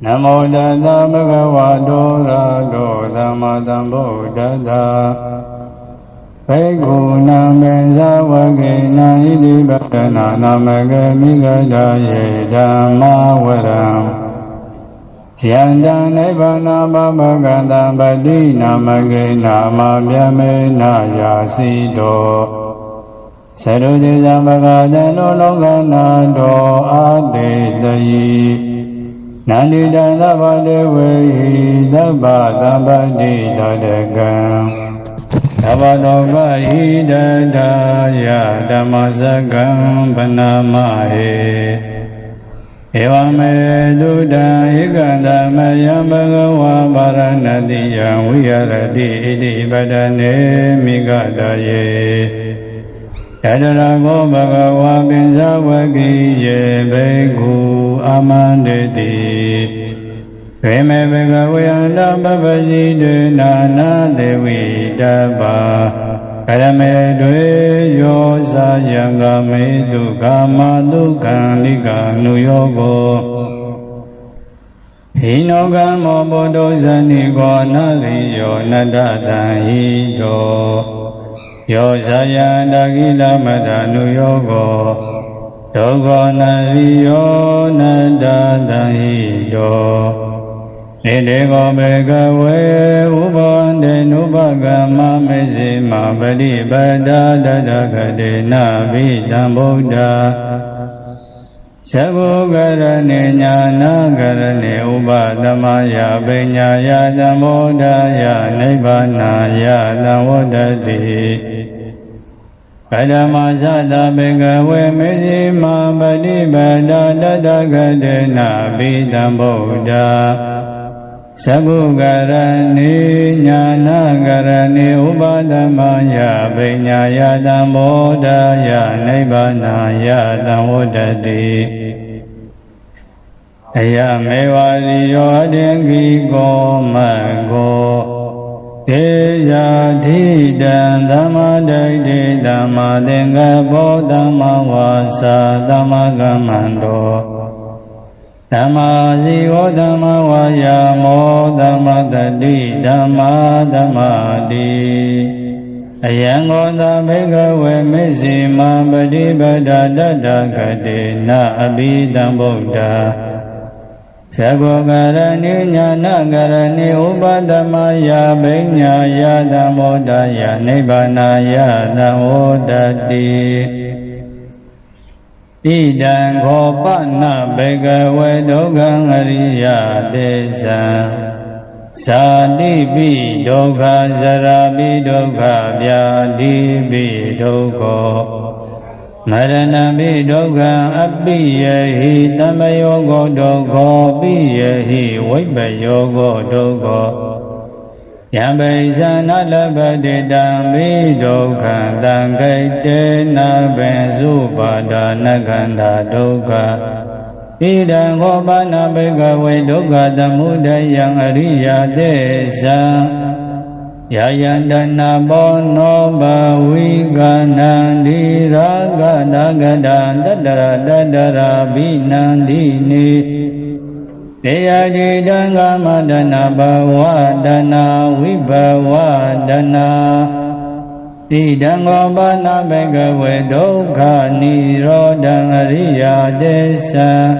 Namo Tassa Bhagavato Arahato Samma Sambuddhassa Bhikkhunam Sāvakena Iti Bhattana Namake Mikadaye Dhamma Varam Yanda Nibbana Bhavagata Bhati Namake Nama Vyamena Yasito Sarudisa Bhagatano Lokanato Aditayi Nandita Sabbadevehi Sabba Sabbati Tadakam Sabbadoga Hidadaya Dhammasakam Panamahe Evame Duda Ikanda Mayam Bhagava Varanadiyam Viharati Iti Padane Mikadaye Yadarago Bhagava Pinsavakiye Bhikkhu Amandeti Veme Bhagavayanda Bhavajide Nana Devi Dabba Karame Dwe Yosa Yangame Dukama Dukanlika Nuyogo Hinogamo Bodho Zanigo Nariyo Nadata Hito Yosaya Dagila Madanu Yogo Dogo Nariyo Nadata Hito Nidego Bhagave Ubande Nubagama Mesima Badi Bada Dadagade Nabi Dambuddha Sabugarane Jnana Garane Ubadamaya Benyaya Dambuddhaya Nibbanaya Dambuddhati Kadamazada Bhagave Mesima Badi Bada Dadagade Nabi Dambuddha Sabugarane Jnana Garane Ubadamaya Benyaya Dambuddhaya Nibbanaya Dambuddhati Ayamevariyo Adengi Gomago Teja Dhidan Dhammadayde Dhammadengapo Dhammavasa Dhammagammando Dhammazivo Dhammavayamo Dhammadadi Dhammadhamadi Ayangoda Bhagave Mesima Badibada Dadagade Na Abhidhambuddha Sabugarane Jnana Garane Ubadamaya Benyaya Dambuddhaya Nibbanaya Dambuddhati Idang Gopana Bhagave Dukkhaṃ Ariya Desam Sadipi Dukkha Sarapi Dukkha Vyadhipi Dukkha Maranapi Dukkha Apiyahi Tamayogo Dukkha Piyahi Vibhayogo Dukkha Yambaisana Labhati Dhammi Dukkha Tankaitena Bensupada Nakanda Dukkha Idang Gopana Bhagave Dukkha Samudayam Ariya Desam Yayandana Bono Bhavikanandi Raga Nagada Dadara Dadara Binandini Deyajidanga Madana Bhavadana Vibhavadana Idang Gopana Bhagave Dukkha Nirodhaṃ Ariya Desam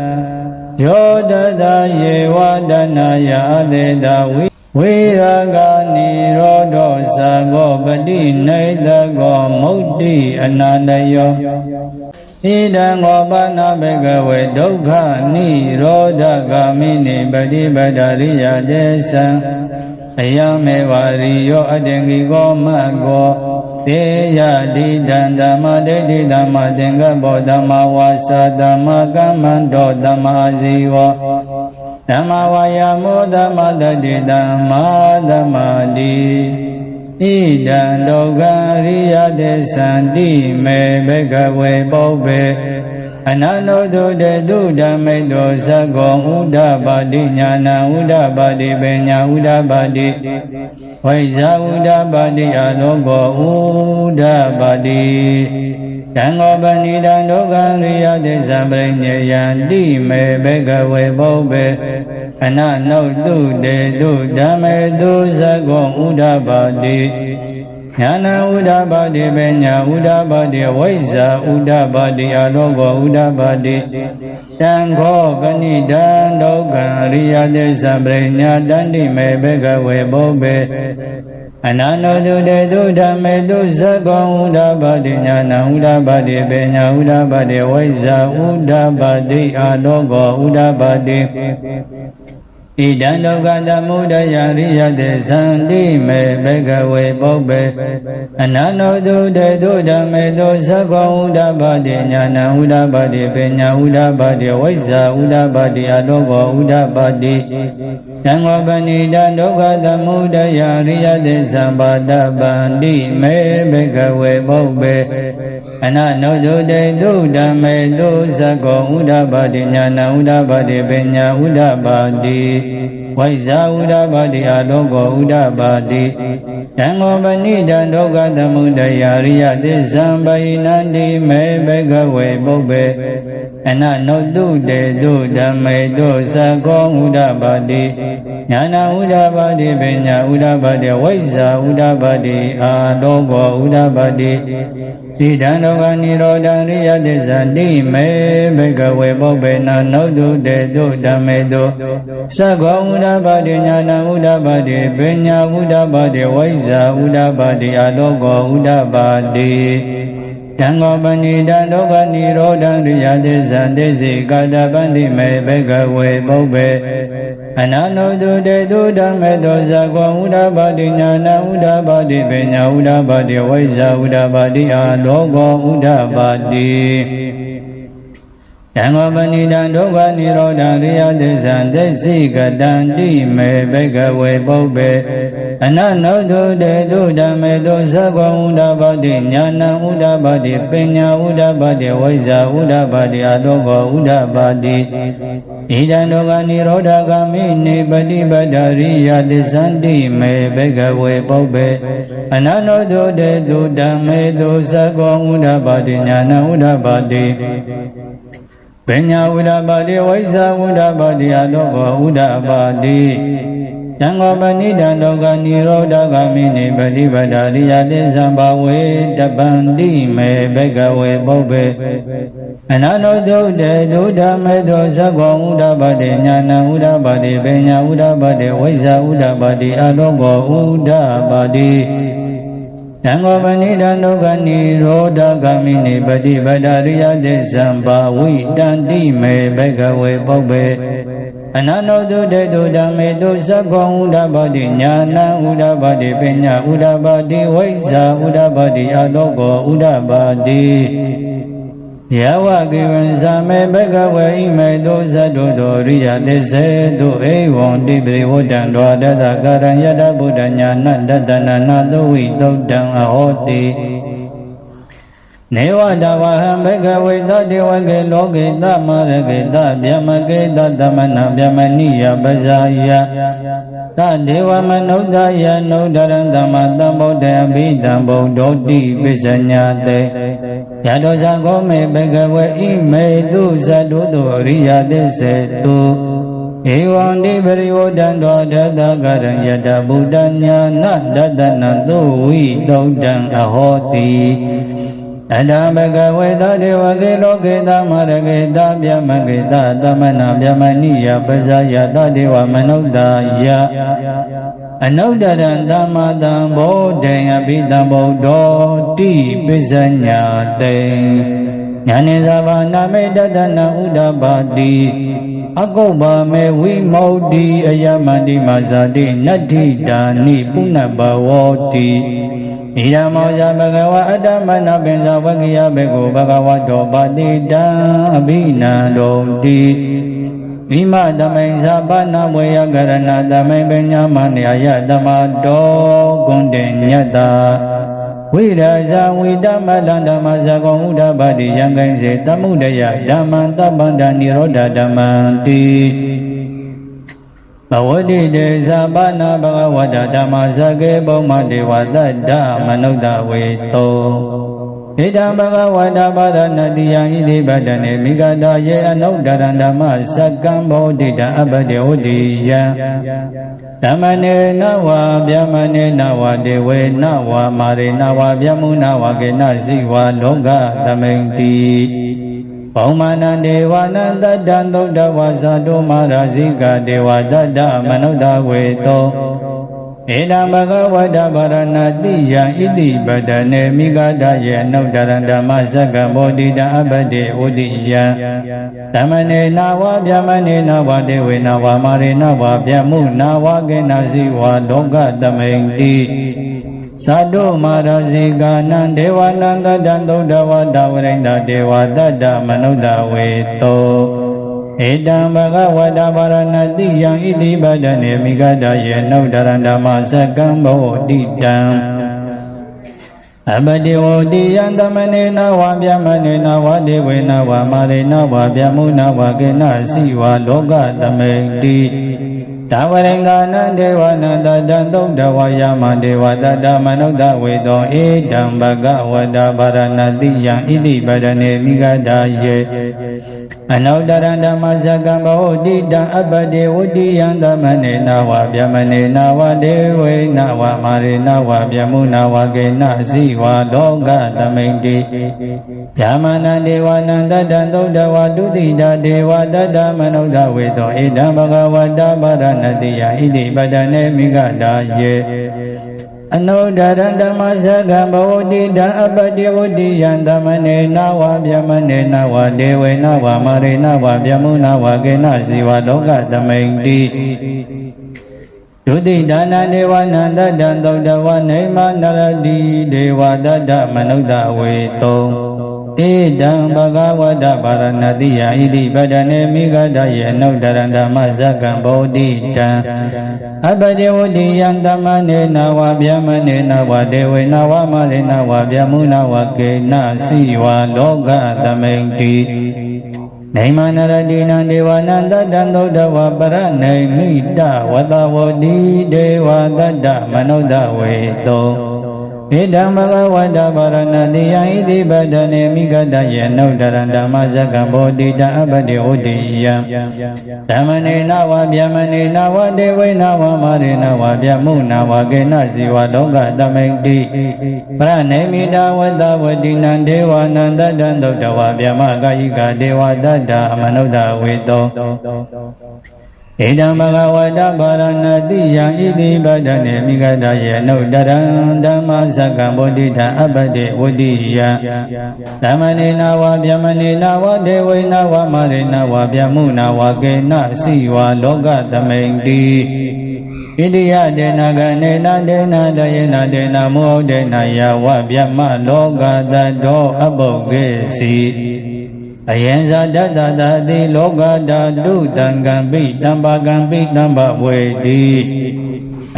Yodada Yevadanaya Adeda Viraga Nirodho Sagopati Naithago Mukti Anadayo Idang Gopana Bhagave Dukkha Nirodha Gamini Patipatariya Desam Ayamevariyo Adengi Gomago Teja Dhidan Dhammadayde Dhammadengapo Dhammavasa Dhammagammando Dhammazivo Dhammavayamo Dhammadadi Dhammadhamadi Idang Dukkhaṃ Ariya Desam Dime Bhagave Bhove Ananodo de Dudhamedo Sago Udabadi Jnana Udabadi Benya Udabadi Vaisa Udabadi Alogo Udabadi တံဃောပဏိတံဒုက္ခရိယသစ္စာပရိညေယံတိမေဘဂဝေပုဗ္ဗေအနနုတုတေတုဓမ္မေတုသကောဥဒ္ဓပါတိညာဏဥဒ္ဓပါတိပညာဥဒ္ဓပါတိဝိဇ္ဇာဥဒ္ဓပါတိအလောကောဥဒ္ဓပါတိတံဃောပဏိတံဒုက္ခရိယသစ္စာပရိညာတန္တိမေဘဂဝေပုဗ္ဗေအနန္တုတေတုဓမ္မေတုသကောဥဒ္ဓပါတိညာဏဥဒ္ဓပါတိပညာဥဒ္ဓပါတိဝိဇ္ဇာဥဒ္ဓပါတိအလောကောဥဒ္ဓပါတိဣဒံဒုက္ခသမုဒယရိယတေသံတိမေဘဂဝေပုဗ္ဗေအနန္တုတေတုဓမ္မေတုသကောဥဒ္ဓပါတိညာဏဥဒ္ဓပါတိပညာဥဒ္ဓပါတိဝိဇ္ဇာဥဒ္ဓပါတိအလောကောဥဒ္ဓပါတိသံဃောပဏိတံဒုက္ခသမုဒယရိယတေသံပါဒပန္တိမေဘဂဝေပုဗ္ဗေအနန္တုတေတုဓမ္မေတုသကောဥဒ္ဓပါတိညာဏဥဒ္ဓပါတိပညာဥဒ္ဓပါတိဝိဇ္ဇာဥဒ္ဓပါတိအလောကောဥဒ္ဓပါတိတံဃောပဏိတံဒုက္ခသမုဒယရိယသစ္စာပယိနန္တိမေဘဂဝေပုဗ္ဗေအနနုတုတေတုဓမ္မေတုသကောဥဒ္ဓပါတိညာဏဥဒ္ဓပါတိပညာဥဒ္ဓပါတိဝိဇ္ဇာဥဒ္ဓပါတိအာလောကောဥဒ္ဓပါတိဣဒံဒုက္ခនិရောဓံရိယသစ္စာတိမေဘဂဝေပုဗ္ဗေနနုတုတေတုဓမ္မေတုသကောဥဒ္ဓပါတိညာဏဥဒ္ဓပါတိပညာဥဒ္ဓပါတိဝိဇ္ဇာဥဒ္ဓပါတိအလောကောဥဒ္ဓပါတိတံဃောပဏိတံဒုက္ခនិရောဓံရိယသစ္စာသိစိကာတပန္တိမေဘဂဝေပုဗ္ဗေအနန္တုတေတုဓမ္မေတုသကောဥဒ္ဓပါတိညာဏဥဒ္ဓပါတိပညာဥဒ္ဓပါတိဝိဇ္ဇာဥဒ္ဓပါတိအာလောကောဥဒ္ဓပါတိတံဃောပဏိတံဒုက္ခនិရောဓံရိယသစ္စာသိစိကတံတိမေဘဂဝေပုဗ္ဗေအနန္တုတေတုဓမ္မေတုသကောဥဒ္ဓပါတိညာဏဥဒ္ဓပါတိပညာဥဒ္ဓပါတိဝိဇ္ဇာဥဒ္ဓပါတိအလောကောဥဒ္ဓပါတိဣဒံဒုက္ခនិရောဓဂာမိနိပฏิပတ္တရိယသစ္ဆန္တိမေဘဂဝေပုဗ္ဗေအနန္တုတေတုဓမ္မေတုသကောဥဒ္ဓပါတိညာဏဥဒ္ဓပါတိပညာဥဒ္ဓပါတိဝိဇ္ဇာဥဒ္ဓပါတိအလောကောဥဒ္ဓပါတိတံဃောပဏိတံဒုက္ခនិရောဓဂာမိနိပฏิပတ္တရိယသစ္စာဘဝေတပန္တိမေဘဂဝေပုဗ္ဗေအနန္တုတေတုဓမ္မေတုသကောဥဒ္ဓပါတိညာဏဥဒ္ဓပါတိပညာဥဒ္ဓပါတိဝိဇ္ဇာဥဒ္ဓပါတိအလောကောဥဒ္ဓပါတိတံဃောပဏိတံဒုက္ခនិရောဓဂာမိနိပฏิပတ္တရိယသစ္စာဘဝိတန္တိမေဘဂဝေပုဗ္ဗေအနန္တုတေတုဓမ္မေတုသကောဥဒ္ဓပါတိညာဏဥဒ္ဓပါတိပညာဥဒ္ဓပါတိဝိဇ္ဇာဥဒ္ဓပါတိအလောကောဥဒ္ဓပါတိယဝကိဝံသမေဘဂဝေဣမေတုသတ္တုတောရိယသစ္စေတုဧဝံတိပိဝတ္တံဒွါဒတကာရံယတဗုဒ္ဓညာဏတတနာနာသုဝိသုတ်တံအဟောတိနေဝတဝဟံဘဂဝေသတေဝကေလောကေသမရကေသဗျမကေသသမနဗျမနိယပဇာယသဒေဝမနုဿယနုဒရံသမတံဗုဒ္ဓံဘိတံဗုဒ္ဓောတိပိစညာတေယတောဇံကောမေဘဂဝေဣမေတုဇတုတောရိယသစ္စေတုဧဝံတိပရိဝတ္တံတောဒတကရံယတဗုဒ္ဓညာဏတတနသုဝိသုတ်တံအဟောတိအတံဘဂဝေသတေဝကေလောကေသမရကေသဗျမကေသသမနဗျမနိယပဇာယသတေဝမနုဿယအနုတ္တရံသမ္မာတံဗုဒ္ဓံအဘိဓမ္ဗုဒ္ဓောတိပိစညာတေညာနိသဘာနာမေတတနာဥဒ္ဓပါတိအကုပ္ပမေဝိမု tti အယမန္တိမာဇာတိနတ္ထိတာနိပုဏ္ဏဘဝောတိဣယမောဇဘဂဝါအတ္တမနပင်္စဝကိယဘေကုဘဂဝတောပတိတံအဘိနန္တောတိဣမသမိန်ဇပနာဝေယကရဏသမိန်ပညာမနိယတမတောဂုဏ်တေညတ္တာဝိရဇာဝိတမတံဓမ္မဇဂောဥဒ္ဓပါတိယံကိဉ္စေတမှုတယဓမ္မံတပ္ပန္တနိရောဓဓမ္မံတိဘဝတိတေဇာပနာဘဂဝတဓမ္မဇကေပုံမတေဝသတ္တမနုဿဝေတောဧ ဣဒံဘဂဝတပါရဏတိယံဣတိပတ္တနေမိဂတာယေအနုတ္တရံဓမ္မစကံဘောဓိတံအပတိဝုဒ္ဓိယံဓမ္မနေနဝဗျမနေနဝဒေဝေနဝမာရေနဝဗျမုနဝကေနစီဝလောကသမိန်တိဘောမနံဒေဝနံတတ္တံသုဒ္ဓဝါစာတုမာရာဇိကဒေဝတတ္တမနုဿဝေတောဧတံဘဂဝတပါရဏတိယံဣတိပတ္တနေမိဂဒယေအနုတ္တရံဓမ္မစကံဘောဓိတံအပတိဝုဒ္ဓိယံဓမ္မနေနဝဗျမနေနဝဒေဝေနဝမာရေနဝဗျမုနဝကေနစီဝလောကသမိန်တိသာတုမာရဇိကာနံဒေဝနံတတ္တံသုဒ္ဓဝါဒဝရိန္ဒဒေဝတတ္တမနုဿဝေတောဧတံဘဂဝတပါရဏတိယံဣတိပတ္တနေမိဂဒယေနုတ္တရံဓမ္မစကံဘောဓိတံအပတိဝုဒ္ဓိယံသမနေနဝဗျမနေနဝဒေဝေနဝမာရေနဝဗျမုနဝကေနစီဝလောကသမိန်တိတဝရိန္ဒနံဒေဝနံတတံသုဒ္ဓဝါယမဒေဝတတမနုဿဝေတောဧတံဘဂဝတပါရဏတိယံဣတိပတ္တနေမိဂဒယေအနုတ္တရံဓမ္မစကံဘောဓိတံအပတိဝုဒ္ဓိယံသမနေနဝဗျမနေနဝဒေဝေနဝမာရေနဝဗျမုနဝကေနစီဝလောကသမိန်တိဗျမနံဒေဝနံတတံသုဒ္ဓဝါဒုတိတဒေဝတတမနုဿဝေတောဧတံဘဂဝတပါရဏတိယဣတိပတ္တနေမိဂဒယေအနုတ္တရံဓမ္မစကံဘောဓိတံအပတိဝုဒ္ဓိယံသမနေနဝဗျမနေနဝဒေဝေနဝမာရေနဝဗျမုနဝကေနစီဝလောကသမိန်တိဒုတိဒါနဒေဝနံတတံသုဒ္ဓဝါနေမနရတိဒေဝတတ္တမနုဿဝေတောဧတံဘဂဝတပါရဏတိယံဣတိပတ္တနေမိဂဒယေအနုတ္တရံဓမ္မစကံဘောဓိတံအပတိဝုဒ္ဓိယံသမနေနဝဗျမနေနဝဒေဝေနဝမာရေနဝဗျမုနဝကေနစီဝလောကသမိန်တိနေမနရတိနံဒေဝနံတတံသုဒ္ဓဝါပရဏိမိတဝတဝုဒ္ဓိဒေဝတတ္တမနုဿဝေတောဧတံဘဂဝတပါရဏတိယံဣတိပတ္တနေမိဂဒယေအနုတ္တရံဓမ္မစကံဘောဓိတံအပတိဝုဒ္ဓိယံဓမ္မနေနဝဗျမနေနဝဒေဝေနဝမာရေနဝဗျမုနဝကေနစီဝလောကသမိန်တိပရဏိမိတဝတဝတိနံဒေဝနံတတံသုဒ္ဓဝါဗျမကာယိကဒေဝတတ္တမနုဿဝေတောဧတံဘဂဝတပါရဏတိယံဣတိပတ္တနေမိဂဒယေအနုတ္တရံဓမ္မစကံဘောဓိတံအပတိဝုဒ္ဓိယံဓမ္မနေနဝဗျမနေနဝဒေဝေနဝမာရေနဝဗျမုနဝကေနစီဝလောကသမိန်တိဣတိယဒေနဂနေနဒေနတယေနဒေနမောဒေနယဝဗျမလောကတတောအပုဂ္ဂေစီအယံဇာတတတတိလောကဓာတုတံကံပိတံပါကံပိတံပဝေတိ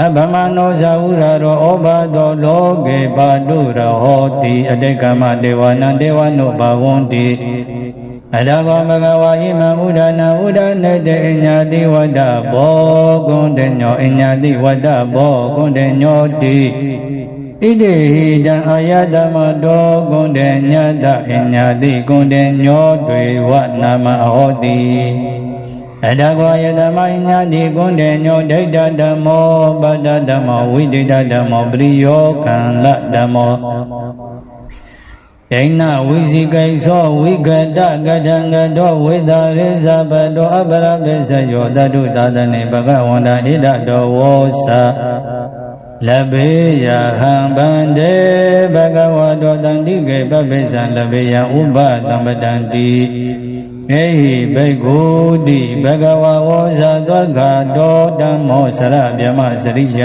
အဗမနောဇာဝရရောဩဘာသောလောကေပါတုရဟောတိအတေကမဒေဝနံဒေဝနုဘဝန္တိအတကောမဂဝါယိမဥဒနာဥဒနေတေအညာတိဝတ္တဘောကွန်တညောအညာတိဝတ္တဘောကွန်တညောတိဣတိဟိတံအာယတမတောကွန်တေညတအညာတိကွန်တေညောတွေဝနာမဟောတိအတကောယတမအညာတိကွန်တေညောဒိဋ္ဌဓမ္မောပတ္တဓမ္မောဝိဒိဋ္ဌဓမ္မောပရိယောကံလဓမ္မောဒိဏဝိဇိကိသောဝိကတကထံကတောဝေသာရိဇဘတောအပရပိစယောတတုသာသနေဘဂဝန္တာဣဒတောဝောစာလဘေယဟံဗန္တေဘဂဝတောတန္တိကေပပိစ္ဆံလဘေယဥပသံပတံတိမေဟိဘိက္ခုတိဘဂဝဝောဇာသောခတောဓမ္မောစရဗျမစရိယ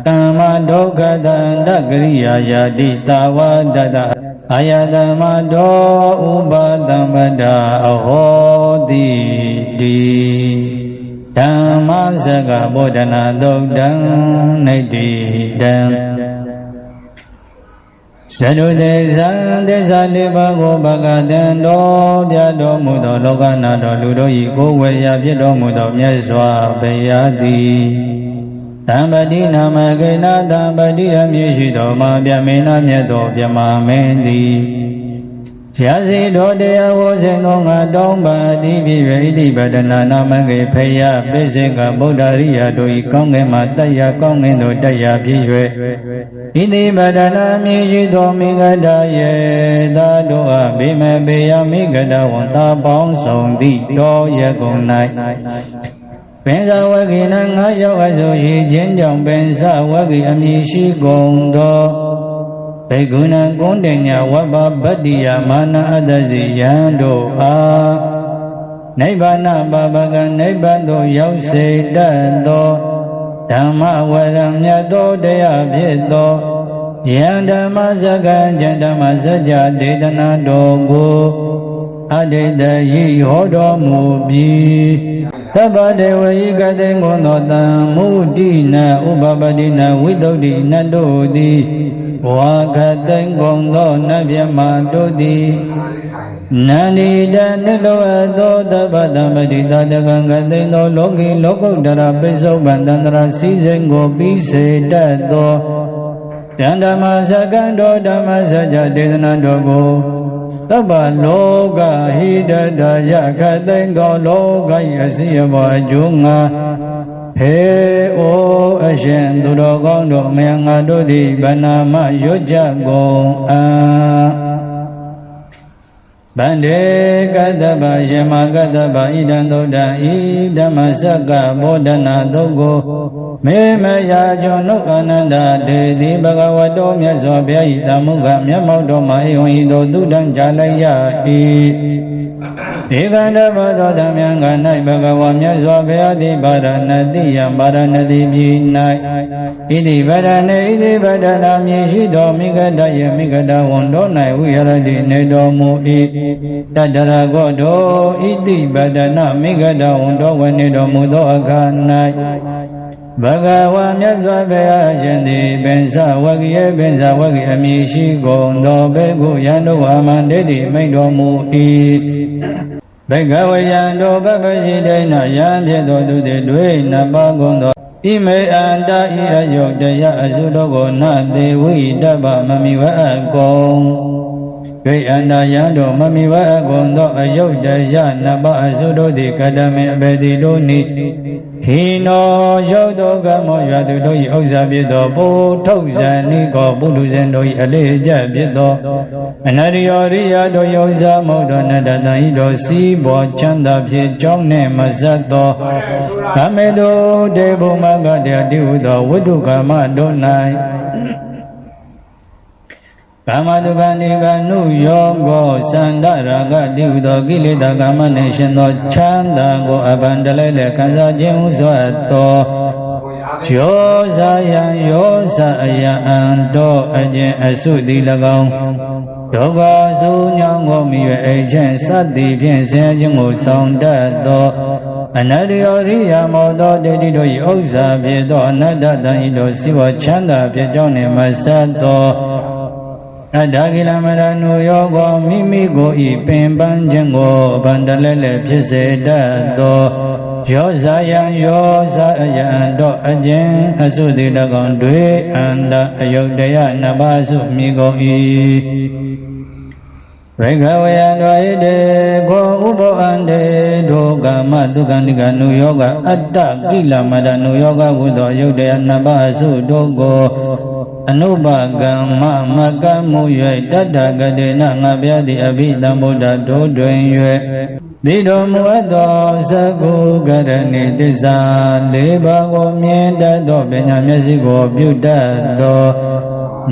ကမ္မဒုက္ခတန္တကရိယာယာတိတာဝတတအာယတမတောဥပသံပတအဟောတိတိဓမ္မစကဗောဓနာသုတ်တံနိတ္တိတံဇတုတေဇံသစ္စာလေးပါးကိုဘဂတံတော်ပြတော်မူသောလောကနာတော်လူတို့၏ကိုယ်ဝေယဖြစ်တော်မူသောမြတ်စွာဘုရားသည်သံပတိနာမကေနသံပတိအမည်ရှိသောမာပြမေနမြတ်သောပြမမင်းသည် ရာစီတော်တရားဝဇင်သောငါတောင်းပါအတိပြည့်၍ဣတိပဒနာနာမကေဖယပိစေကဗုဒ္ဓရိယာတို့ဤကောင်းကင်မှာတယကောင်းကင်သို့တယဖြစ်၍ဣတိပဒနာမြည်ရှိသောမိဂဒယေသာတို့အားဘေမပေယမိဂဒဝံသာပေါင်းဆောင်သည့်တော်ရကုန်၌ပင်စဝဂိနငါရောက်အဆိုရှိခြင်းကြောင့်ပင်စဝဂိအမည်ရှိကုန်သောဘေကုဏံကုန္တညဝဘဗတ္တိယမာနအတ္တစီယံတို့အားနိဗ္ဗာန်ပါပကနိဗ္ဗာန်သို့ရောက်စေတတ်သောဓမ္မဝရံမြတ်သောတရားဖြစ်သောယံဓမ္မစကံဉာဏ်ဓမ္မစကြာဒေသနာတော်ကိုအတိတ်ယိဟောတော်မူပြီးသဗ္ဗဒေဝယိကတိငုံသောတံမုဒိနဥပပတိနဝိသုဒ္ဓိနတို့သည်ဘဝကတိငုံသောနတ်မြတ်မာတို့သည်နန္ဒီတနိလောသောသဗ္ဗတမတိတတကံကတိသောလောကီလောကုတ္တရာပိစုပန်တန္တရာစည်းစိမ်ကိုပြီးစေတတ်သောတန်ဓမ္မစကံတော်ဓမ္မစကြာဒေသနာတော်ကိုသဗ္ဗလောကဟိတတယခတိန်သောလောက၏အစီအပေါ်အကျိုးငါဟေဩအရှင်သူတော်ကောင်းတို့အမြတ်ငါတို့သည်ဗနာမရွတ်ကြကုန်ဗန္ဒေကတ္တဗယမကတ္တဗဣဒံသုဒ္ဓံဤဓမ္မစကဘောဓနာသုတ်ကိုမေမယာကျော်နှုတ်အနန္တဒေတိဘဂဝတောမြတ်စွာဘုရား၏တမုခမျက်မှောက်တော်မှာဧဝံဤသို့သုတံကြားလိုက်ရ၏ဧကန္တဘောသောဓမ္မံက၌ဘဂဝါမြတ်စွာဘုရားသည်ဗာရဏတိယံဗာရဏတိပြည်၌ဣတိဗဒနေဣတိဗဒနာမြည်ရှိသောမိဂဒယမိဂဒဝံတော်၌ဝိရတိနေတော်မူ၏တတရကောတောဣတိဗဒနာမိဂဒဝံတော်ဝနေတော်မူသောအခါ၌ဘဂဝါမြတ်စွာဘုရားရှင်သည်ပင်စဝဂိယေပင်စဝဂိအမည်ရှိကုန်သောဘေကုယံတို့အာမန္တေတိမိန့်တော်မူ၏ဘေကဝယံတို့ပပရှိဒိဏယံဖြစ်သောသူသည်တွေ့နပါကုန်သောဣမေအန္တဤအယုတ်တရားအစုတို့ကိုနသေဝိတ္တပမမိဝအကုန်တွေ့အန္တယံတို့မမိဝအကုန်သောအယုတ်တရားနပအစုတို့သည်ကတမေအဘေတိတို့နိဟိနောယောတောကမောရွာသူတို့၏ဥစ္စာဖြစ်သောပုထုတ်ဇန်နိကောပုထုဇဉ်တို့၏အလေးအကျဖြစ်သောအနရိယောရိယတို့ဥစ္စာမဟုတ်သောနတ္တတံဤတို့စီးပေါ်ချမ်းသာဖြစ်ကြောင်းနှင့်မဆက်သောဗမေတုတေဘုမကတရားတိဟုသောဝိတုကာမတို့၌ကာမတုကနိကနုယောကောသန္တရာဂတိဟုသောကိလေသာကာမနှင့်ရှင်သောချမ်းသာကိုအပန္တလဲလဲခံစားခြင်းဟုဆိုသောယောဇာယံယောဇာအယံအံတော်အကျင့်အစုသည်၎င်းဒုက္ခစုညောင်းကိုမိ၍အိချင်းစသည်ဖြင့်ဆင်းခြင်းကိုဆောင်တတ်သောအနတ္တယောရိယာမောသောတေတိတို့၏ဥစ္စာဖြစ်သောအနတ္တတံဤတို့စီဝချမ်းသာဖြစ်ကြောင်းနှင့်မဆက်သောအတ္တကိလမရဏုယောကောမိမိကိုဤပင်ပန်းခြင်းကိုအပန္တလဲလဲဖြစ်စေတတ်သောယောဇာယံယောဇာအယံတို့အကျဉ်အစုသည်၎င်းတွေ့အန္တအယုတ်တရားနှစ်ပါးစုမိကုန်၏ဘေကဝယံတို့ဣတေခောဥပောအန္တေဒုက္ခမဒုက္ခနိကနုယောကအတ္တကိလမရဏုယောဂဝုသောအယုတ်တရားနှစ်ပါးစုတို့ကိုအနုပကမ္မမကမှု၍တတ္တကတေနငါဗျာတိအဘိဓမ္ဗုဒ္ဓတို့တွင်၍ဒီတော်မူအပ်သောသကုကရဏိသစ္စာ၄ပါးကိုမြင်တတ်သောပညာမျက်စိကိုပြုတတ်သော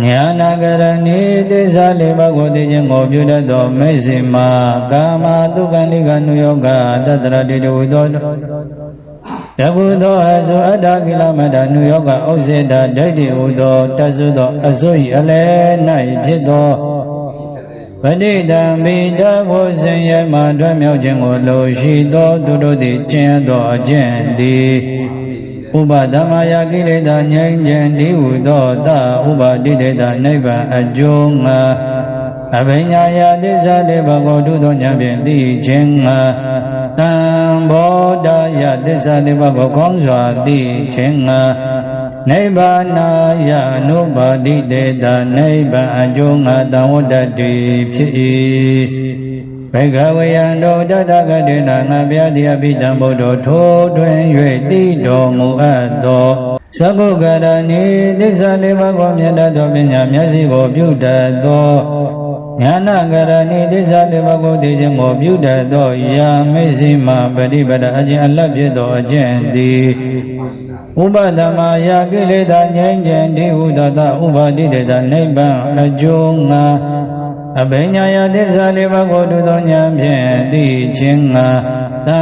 ဉာဏကရဏိသစ္စာ၄ပါးကိုသိခြင်းကိုပြုတတ်သောမေဇိမာကာမတုကဏိကနုယောဂတတရတိတဝိသောတကုသောအစုအတ္တကိလမတ္တနုယောဂဥစ္စေတဒိဋ္ဌိဟုသောတသုသောအစု၏အလယ်၌ဖြစ်သောပဋိသင်္ပိတဘုဇင်ယမတွဲ့မြောက်ခြင်းကိုလိုရှိသောသူတို့သည်ကျင့်သောအကျင့်သည်ဥပဓမ္မယကိလေသာငြိမ်းခြင်းတည်ဟုသောသဥပတိတေတနိဗ္ဗာန်အကျိုးငါအဘိညာယသစ္စာလေးပါးကိုထုသောဉာဏ်ဖြင့်သိခြင်းငါတံဘောဓယသစ္စာလေးပါးကိုကောင်းစွာသိခြင်းငါ နိဗ္ဗာနာယအနုပါတိတေတာနိဗ္ဗာန်အကျိုးငါတံဝတ္တတိဖြစ်၏ဘေကဝေယံတောတတဂတေနာငါဗျာတိအဘိဓမ္ဗုဒ္ဓထိုတွင်၍တိတော်မူအပ်သောသကုကရဏီသစ္စာလေးပါးကိုမြတ်သောပညာမျက်စိကိုပြုတတ်သောဉာဏကရဏီသစ္စာလေးပါးကိုသိခြင်းကိုပြုတတ်သောယာမိစ္ဆိမပฏิပဒအကျင့်အလတ်ဖြစ်သောအကျင့်သည်ဥပဒမယာကိလေသာငြိမ်းချမ်းတိဟုသောဥပါတိတေတာနိဗ္ဗာန်အကျိုးငါအဘိညာယသစ္စာလေးပါးကိုတူသောဉာဏ်ဖြင့်သိခြင်းငါသံ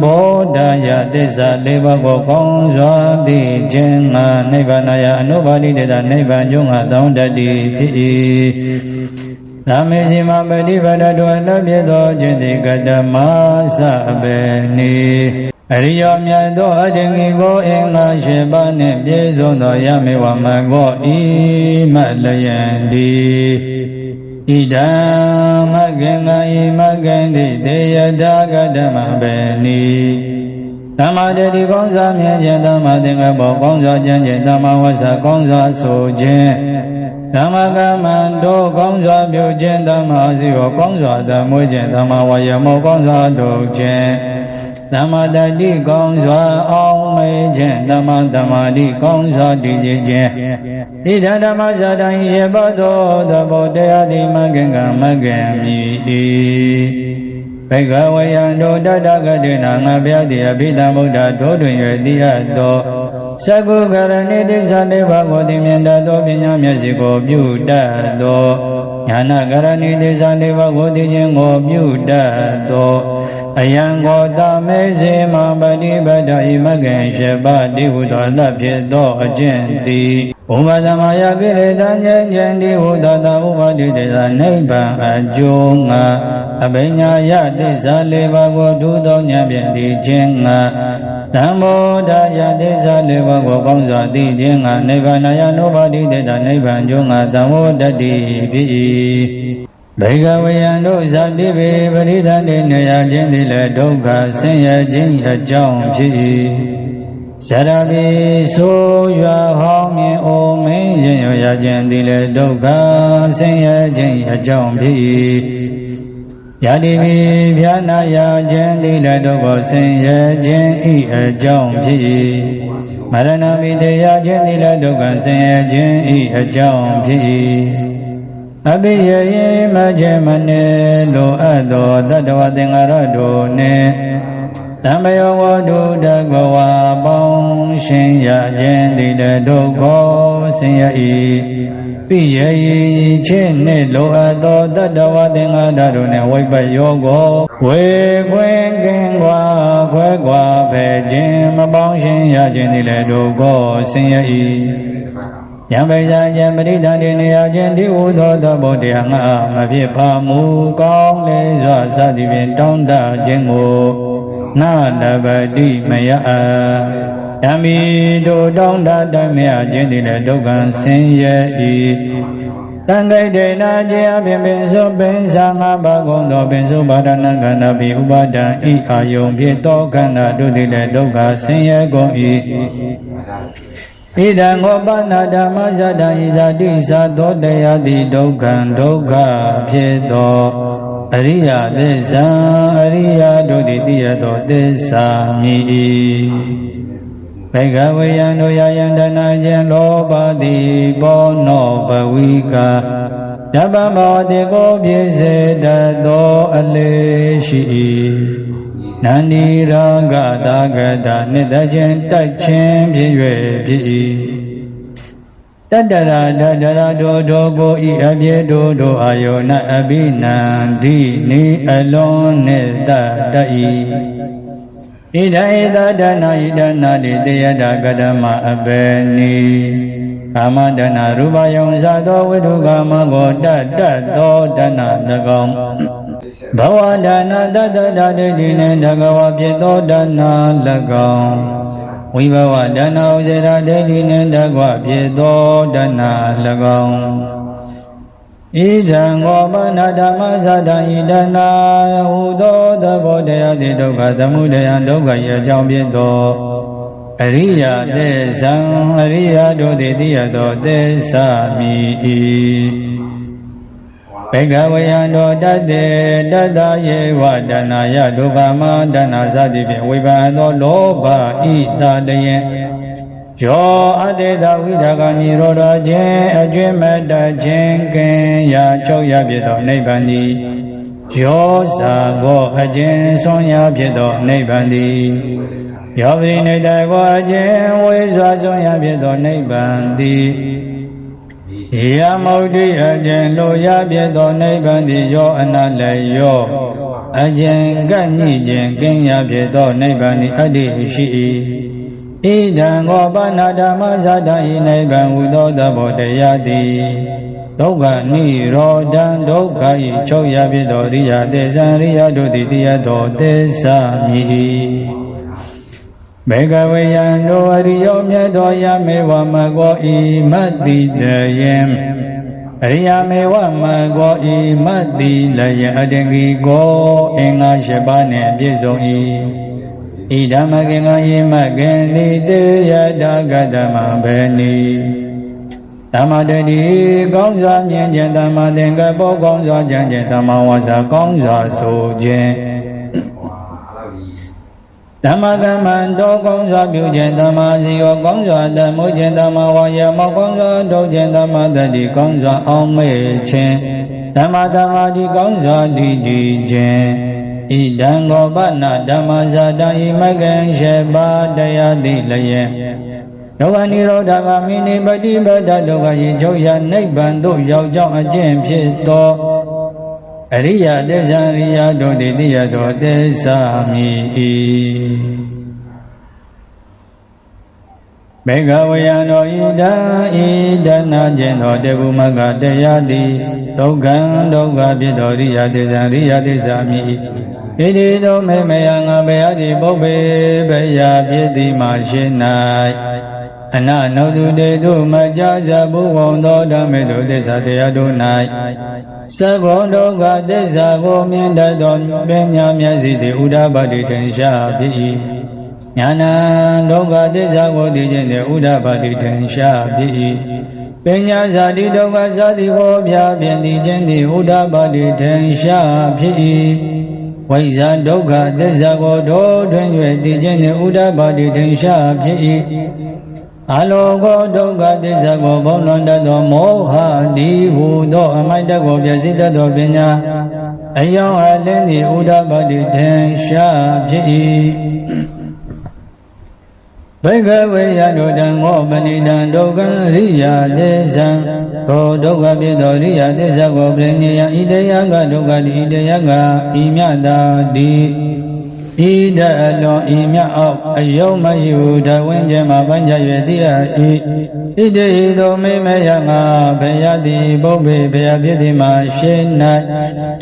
ဘောဓယသစ္စာလေးပါးကိုကောင်းစွာသိခြင်းငါနိဗ္ဗာနယအနုပါတိတေတာနိဗ္ဗာန်ကျုံငါသောတတ္တိဖြစ်၏သာမေစီမပฏิပဒတောအလပြည့်သောခြင်းတိကတမသဗေနိအရိယောမြတ်သောအတ္တငီကိုအင်္ဂါ၈ပါးနှင့်ပြည့်စုံသောယမေဝမကောဤမလယံတိဣဒံမဂင်္ဂဤမဂင်္တိတေယတာကတမဘေနိသမ္မာတတိကောင်းစွာမြင်ခြင်းသမ္မာသင်္ကပ္ပကောင်းစွာကျင့်ခြင်းသမ္မာဝါစာကောင်းစွာဆိုခြင်းသမ္မာကမ္မန္တောကောင်းစွာပြုခြင်းသမ္မာအာဇီဝကောင်းစွာသမွေးခြင်းသမ္မာဝါယမောကောင်းစွာထုတ်ခြင်းသမ္မာတတိကောင်းစွာအောင်မေခြင်းသမ္မာသမာဓိကောင်းစွာတည်ခြင်းဣဒံဓမ္မဇာတံယေဘသောသဘောတရားတိမဂ္ဂင်္ဂမဂ္ဂံမိဘေကဝေယံတောတတဂတေနာငါဗျာတိအဘိဓမ္ဗုဒ္ဓထိုတွင်၍တိယသောသကုကရဏိသစ္စာလေးပါးကိုသိမြင်တတ်သောပညာမျက်စိကိုပြုတတ်သောဉာဏကရဏိသစ္စာလေးပါးကိုသိခြင်းကိုပြုတတ်သောအယံကိုတမေစေမပฏิပဒဤမဂ္ဂင်၈ပါးတိဟုသောလတ်ဖြစ်သောအကျင့်သည်ဥပဒမယကိလေသာငြိမ်းချမ်းတိဟုသောဥပါတိတေသာနိဗ္ဗာန်အကျိုးငါအဘိညာယသစ္စာလေးပါးကိုထူသောဉာဏ်ဖြင့်သိခြင်းငါသံမောဒယသစ္စာလေးပါးကိုကောင်းစွာသိခြင်းငါနိဗ္ဗာန်ယနုပါတိတေသာနိဗ္ဗာန်ကျိုးငါသံဝတ္တတိဖြစ်၏ဘေကဝေယံတို့ဇာတိပေပရိသန္တိနေရခြင်းသည်လည်းဒုက္ခဆင်းရဲခြင်းအကြောင်းဖြစ်၏ဇရပိဆိုရွာဟောင်းမြင်အိုမင်းရင်ရခြင်းသည်လည်းဒုက္ခဆင်းရဲခြင်းအကြောင်းဖြစ်၏ယတိပိဗျာနာယခြင်းသည်လည်းဒုက္ခဆင်းရဲခြင်းဤအကြောင်းဖြစ်၏မရဏမိတေယခြင်းသည်လည်းဒုက္ခဆင်းရဲခြင်းဤအကြောင်းဖြစ်၏အဘိယယေမကျေမနေလိုအပ်သောတတ္တဝသင်္ဃာရတို့နှင့်သမ္ပယောဝဒုတကဝါပေါင်းရှင်ရခြင်းသည်လည်းဒုက္ခဆင်းရဲ၏ပိယယေခြင်းနှင့်လိုအပ်သောတတ္တဝသင်္ဃာရတို့နှင့်ဝိပယောကိုဝေခွင်ကင်ကွာခွဲကွာဖယ်ခြင်းမပေါင်းရှင်ရခြင်းသည်လည်းဒုက္ခဆင်းရဲ၏ယံပိဇာခြင်းပရိသန္တိနေရခြင်းတိဟုသောသဘောတရားငါမဖြစ်ပါမူကောင်းလေစွာစသည်ဖြင့်တောင်းတခြင်းကိုနာလပတိမယဓမ္မိတို့တောင်းတတမယခြင်းသည်လည်းဒုက္ခဆင်းရဲ၏တန်ခိတေနာခြင်းအပြင်ပင်စုပင်စာငါးပါးကုန်သောပင်စုပါဒနာခန္ဓာပိဥပါဒံဤအာယုံဖြစ်သောခန္ဓာတို့သည်လည်းဒုက္ခဆင်းရဲကုန်၏ဣဒံခောပနာဓမ္မဇတံဤဇာတိသာသောတရားသည်ဒုက္ခံဒုက္ခဖြစ်သောအရိယသစ္စာအရိယတို့သည်သိရသောသစ္စာမြည်၏ဘေကဝေယံတို့ယယန္တနာခြင်းလောဘသည်ဘောနောဘဝိကာဓမ္မမောတိကိုဖြစ်စေတတ်သောအလေးရှိ၏နန္ဒီရာဂတာဂတနိတခြင်းတိုက်ခြင်းဖြစ်၍ဖြစ်၏တတရာတတရာတို့ကိုဤအပြည့်တို့အာယုဏအဘိနန္တိနိအလုံးနှင့်တတ၏ဣဒံဣဒနာဣဒနာတိတေယတာကတမအဘေနိကာမတဏရူပယုံသာသောဝိတုကာမကိုတသောတဏ၎င်းဘဝဒါနာတတ္တဒိဋ္ဌိနှင့်တကဝဖြစ်သောဒါနာ၎င်းဝိဘဝဒါနာဥစေရာဒိဋ္ဌိနှင့်တကဝဖြစ်သောဒါနာ၎င်းဣဒံငောမနာဓမ္မသတ္တဣဒနာဟုသောသဘောတရားသည်ဒုက္ခသမုဒယဒုက္ခရဲ့အကြောင်းဖြစ်သော အရိယာသေဇံအရိယာတို့သည်တိယသောသေသမိ၏ဘေကဝေယံတောတတ္တေတတ္တယေဝတဏယဒုက္ခမတဏစသည်ဖြင့်ဝိပန္နောလောဘဣတာတယံယောအတေတဝိဒါကနိရောဓခြင်းအကျွင့်မတခြင်းကင်ရာချုပ်ရဖြစ်သောနိဗ္ဗာန်သည်ယောဇာကိုအခြင်းဆုံးရဖြစ်သောနိဗ္ဗာန်သည်ယောပရိနိတကိုအခြင်းဝေစွာဆုံးရဖြစ်သောနိဗ္ဗာန်သည်ယမုတ်တိအခြင်းလိုရဖြစ်သောနိဗ္ဗာန်သည်ယောအနလေယောအခြင်းကညှိခြင်းကင်ရာဖြစ်သောနိဗ္ဗာန်သည်အတ္တိရှိ၏ဣဒံကောပနာဓမ္မဇာတဤနိဗ္ဗာန်ဟူသောသဘောတရားသည်ဒုက္ခနိရောဓံဒုက္ခဤချုပ်ရဖြစ်သောရိယသေဇံရိယတို့သည်တရားတော်သေသမိဘေကဝေယံတို့အရိယောမြတ်သောယမေဝမကောဤမတ္တိတယံအရိယမေဝမကောဤမတ္တိလယံအတ္တဂီကိုအင်္ဂါ၈ပါးနှင့်ပြည့်စုံ၏ဣဓမ္မကင်္ဂယေမကင်တိတေယတာကတမဘေနိဓမ္မတတိကောင်းစွာမြင်ခြင်းဓမ္မသင်္ကပ္ပကောင်းစွာကြံခြင်းဓမ္မဝါစာကောင်းစွာဆိုခြင်းဓမ္မကမ္မန္တောကောင်းစွာပြုခြင်းဓမ္မစီယောကောင်းစွာတမှုခြင်းဓမ္မဝါယမောကောင်းစွာထုတ်ခြင်းဓမ္မတတိကောင်းစွာအောင်မေ့ခြင်းဓမ္မသမာဓိကောင်းစွာတည်ကြည်ခြင်းဣဒံကောပနာဓမ္မဇာတံဤမကံရှေပါတရားတိလယံဒုက္ခនិရောဓဂမိနိပฏิပဒဒုက္ခရေချုပ်ရနိဗ္ဗာန်သို့ရောက်ကြောင်းအကျင့်ဖြစ်သောအရိယသေဇံရိယတို့သည်တိယသောသေသမိ၏ဘေကဝေယံသောဣဒံဣဒနာခြင်းသောတေဘုမကတရားသည်ဒုက္ခံဒုက္ခဖြစ်သောရိယသေဇံရိယသေသမိ၏ဣတိသောမေမယံငါဘေယတိပုပ္ပေဘေယဖြစ်သည်မှာရှင်း၌အနနုတုတေတုမကြဇဘုဝံသောဓမ္မေတုသစ္စာတရားတို့၌သကောဒုက္ခသစ္စာကိုမြင်တတ်သောပညာမျက်စိသည်ဥဒ္ဓပတိထင်ရှားဖြစ်၏ညာဏဒုက္ခသစ္စာကိုသိခြင်းသည်ဥဒ္ဓပတိထင်ရှားဖြစ်၏ပညာဇာတိဒုက္ခဇာတိကိုပြပြင်သိခြင်းသည်ဥဒ္ဓပတိထင်ရှားဖြစ်၏ဝိဇ္ဇာဒုက္ခသစ္စာကိုထိုးထွင်း၍သိခြင်းသည်ဥဒ္ဓပတိထင်ရှားဖြစ်၏အလောကောဒုက္ခသစ္စာကိုဘုံလွန်တတ်သောမောဟဒီဟုသောအမိုက်တတ်ကိုပြည့်စည်တတ်သောပညာအယောင်အလင်းသည်ဥဒ္ဓပတိထင်ရှားဖြစ်၏ဘေကဝေယတို့တံမောပဏိတံဒုက္ခရိယာသေဇံသောဒုက္ခဖြစ်သောရိယာသေဇကိုပြညယဣတယကဒုက္ခတိဣတယကဤမြတ်တာတိဣဒအလွန်ဤမြတ်အောက်အယုံမရှိဟုဓဝင်းခြင်းမှာပိုင်းခြား၍သိရ၏ဣတိသောမိမယငါဘယတိပုပ္ပေဘယဖြစ်သည်မှာရှင်း၌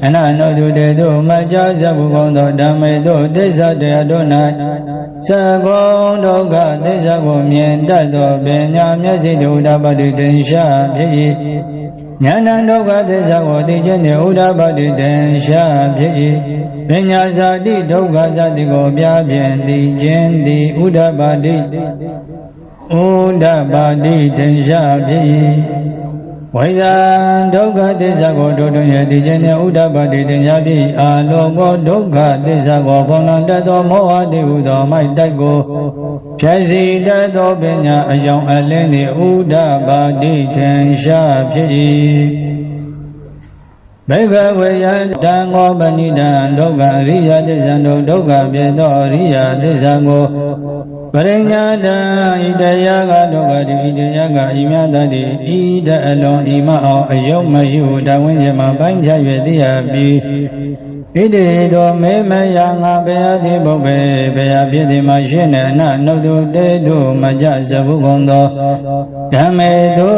အနနုတုတေတုမကြဇဘုကုံသောဓမ္မေတို့သစ္စာတရားတို့၌သကောဒုက္ခသစ္စာကိုမြင်တတ်သောပညာမျက်စိတုဒ္ဓပတိတင်ရှားဖြစ်၏ဉာဏဒုက္ခသစ္စာကိုသိခြင်းနှင့်ဥဒ္ဓပတိတင်ရှားဖြစ်၏ပညာဇာတိဒုက္ခဇာတိကိုပြပြင်သိခြင်းသည်ဥဒ္ဓပတိတင်ရှားဖြစ်၏ဝိဇ္ဇာဒုက္ခသစ္စာကိုတို့တွင်ရသိခြင်းနှင့်ဥဒ္ဓပတိတင်ရှားဖြစ်၏အာလောကောဒုက္ခသစ္စာကိုဘုံလွန်တတ်သောမောဟတိဟုသောမိုက်တိုက်ကိုဖြည့်စည်တတ်သောပညာအယောင်အလင်းသည်ဥဒ္ဓပတိတင်ရှားဖြစ်၏ဘေကဝေယတံငောပဏိတံဒုက္ခအရိယသစ္စာတို့ဒုက္ခဖြစ်သောအရိယသစ္စာကိုပရိညာတံဣတယကဒုက္ခတိဣတယကဤမြတ်တတိဣဒအလွန်ဤမအောင်အယုံမရှိဟုတဝင်းခြင်းမှာပိုင်းခြား၍သိရပြီးဣတိသောမေမယငါဘယတိပုပ္ပေဘယဖြစ်သည်မှာရှင်းတဲ့အနနုတုတေတုမကြဇဘုကုံသောဓမ္မေတု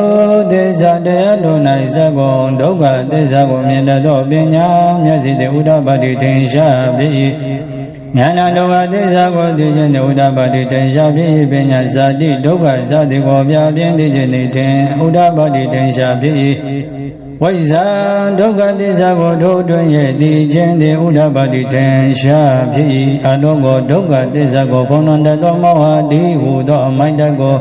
သစ္စာတရားတို့၌သကောဒုက္ခသစ္စာကိုမြင်တတ်သောပညာမျက်စိသည်ဥဒ္ဓပတိတင်ရှားဖြစ်၏ဉာဏဒုက္ခသစ္စာကိုသိခြင်းနှင့်ဥဒ္ဓပတိတင်ရှားဖြစ်၏ပညာဇာတိဒုက္ခဇာတိကိုပြပြင်းသိခြင်းနှင့်ထင်ဥဒ္ဓပတိတင်ရှားဖြစ်၏ ဝိဇ္ဇာဒုက္ခသစ္စာကိုထိုးတွင်ရဲ့တည်ခြင်းသည်ဥဒ္ဓပါတိထင်ရှားဖြစ်၏အလုံးကိုဒုက္ခသစ္စာကိုဘုံလွန်တတ်သောမောဟတိဟုသောအမိုက်တတ်ကို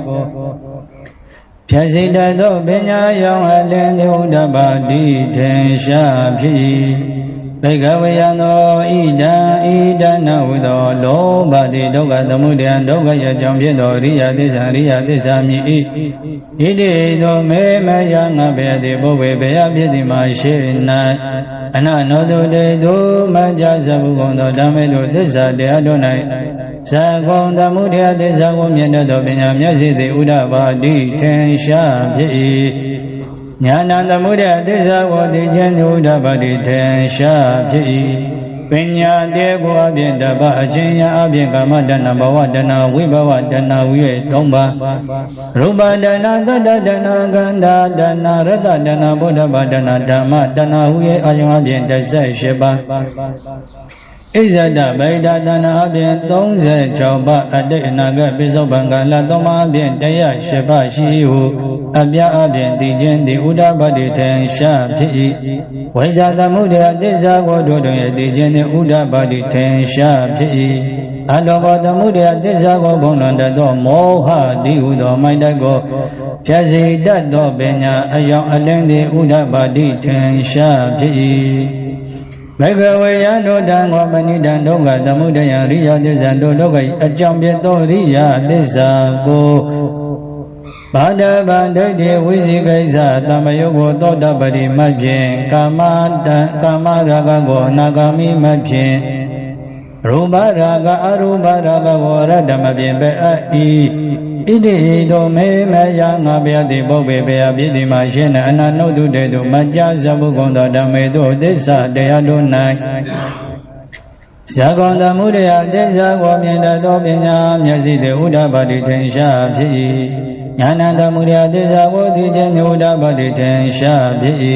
ဖြည့်စေတတ်သောပညာရောင်အလင်းသည်ဥဒ္ဓပါတိထင်ရှားဖြစ်၏ဘေကဝေယံသောဣဒံနဟုသောလောဘတိဒုက္ခသမုဒယဒုက္ခရဲ့ကြောင့်ဖြစ်သောရိယသစ္စာမြည်၏ဣတိသောမေမယငါဘေတိဘုဝေဘေယဖြစ်သည်မှာရှေ့၌အနနောတုတေသူမကြသဘုကုံသောဓမ္မေတို့သစ္စာတရားတို့၌သကုံသမုဒယသစ္စာကိုမြင်တတ်သောပညာမျက်စိသည်ဥဒ္ဓပါတိထင်ရှားဖြစ်၏ညာဏသမုဒယသစ္စာကိုသိခြင်းဥဒ္ဓပါတိထင်ရှားဖြစ်၏ပညာတရားကိုအပြင်တပတ်အချင်းရာအပြင်ကာမတဏ္ဍဘဝတဏ္ဍဝိဘဝတဏ္ဍဝိရဲ့၃ပါးရူပတဏ္ဍသတ္တတဏ္ဍကန္တာတဏ္ဍရတ္တတဏ္ဍဘုဒ္ဓဘာတဏ္ဍဓမ္မတဏ္ဍဝိရဲ့အာယုံအပြင်18ပါးဣဇဒဗိဒတနာအပြင်36ပါးအတိတ်အနာဂတ်ပိစုပန်ကာလသုံးပါးအပြင်108ပါးရှိဟုအပြအပြင်သိခြင်းသည်ဥဒ္ဓပါတိထင်ရှားဖြစ်၏ဝိဇ္ဇာသမုဒယသစ္စာကိုတို့တွင်သိခြင်းသည်ဥဒ္ဓပါတိထင်ရှားဖြစ်၏အလောကသမုဒယသစ္စာကိုဘုံလွန်တတ်သောမောဟတိဟုသောမိုက်တတ်ကိုဖြည့်စေတတ်သောပညာအယောင်အလင်းသည်ဥဒ္ဓပါတိထင်ရှားဖြစ်၏မေဃဝေယတို့တံဝပဏိတံဒုက္ခသမုဒယရိယသစ္စာတို့ဒုက္ခအကြောင်းဖြစ်သောရိယသစ္စာကိုဘာဒဗံဒိဋ္ဌိဝိသိကိစ္စတမယုတ်ကိုသောတပတိမဖြင့်ကာမရာဂကိုအနာဂါမိမဖြင့်ရူပရာဂအရူပရာဂကိုရတ္တမဖြင့်ပဲအပ်၏ဣတိသောမေမယငါဘယတိပုပ္ပေဘယပြည့်တိမှာရှင်းတဲ့အနာနုတုတေတုမကြဇဘုကုံသောဓမ္မေတို့သစ္စာတရားတို့၌ဇဂောသမုဒယသစ္စာကိုမြင်တတ်သောပညာမျက်စိသည်ဥဒ္ဓပါတိထင်ရှားဖြစ်၏ညာဏသမုဒယသစ္စာကိုသိခြင်းဥဒ္ဓပါတိထင်ရှားဖြစ်၏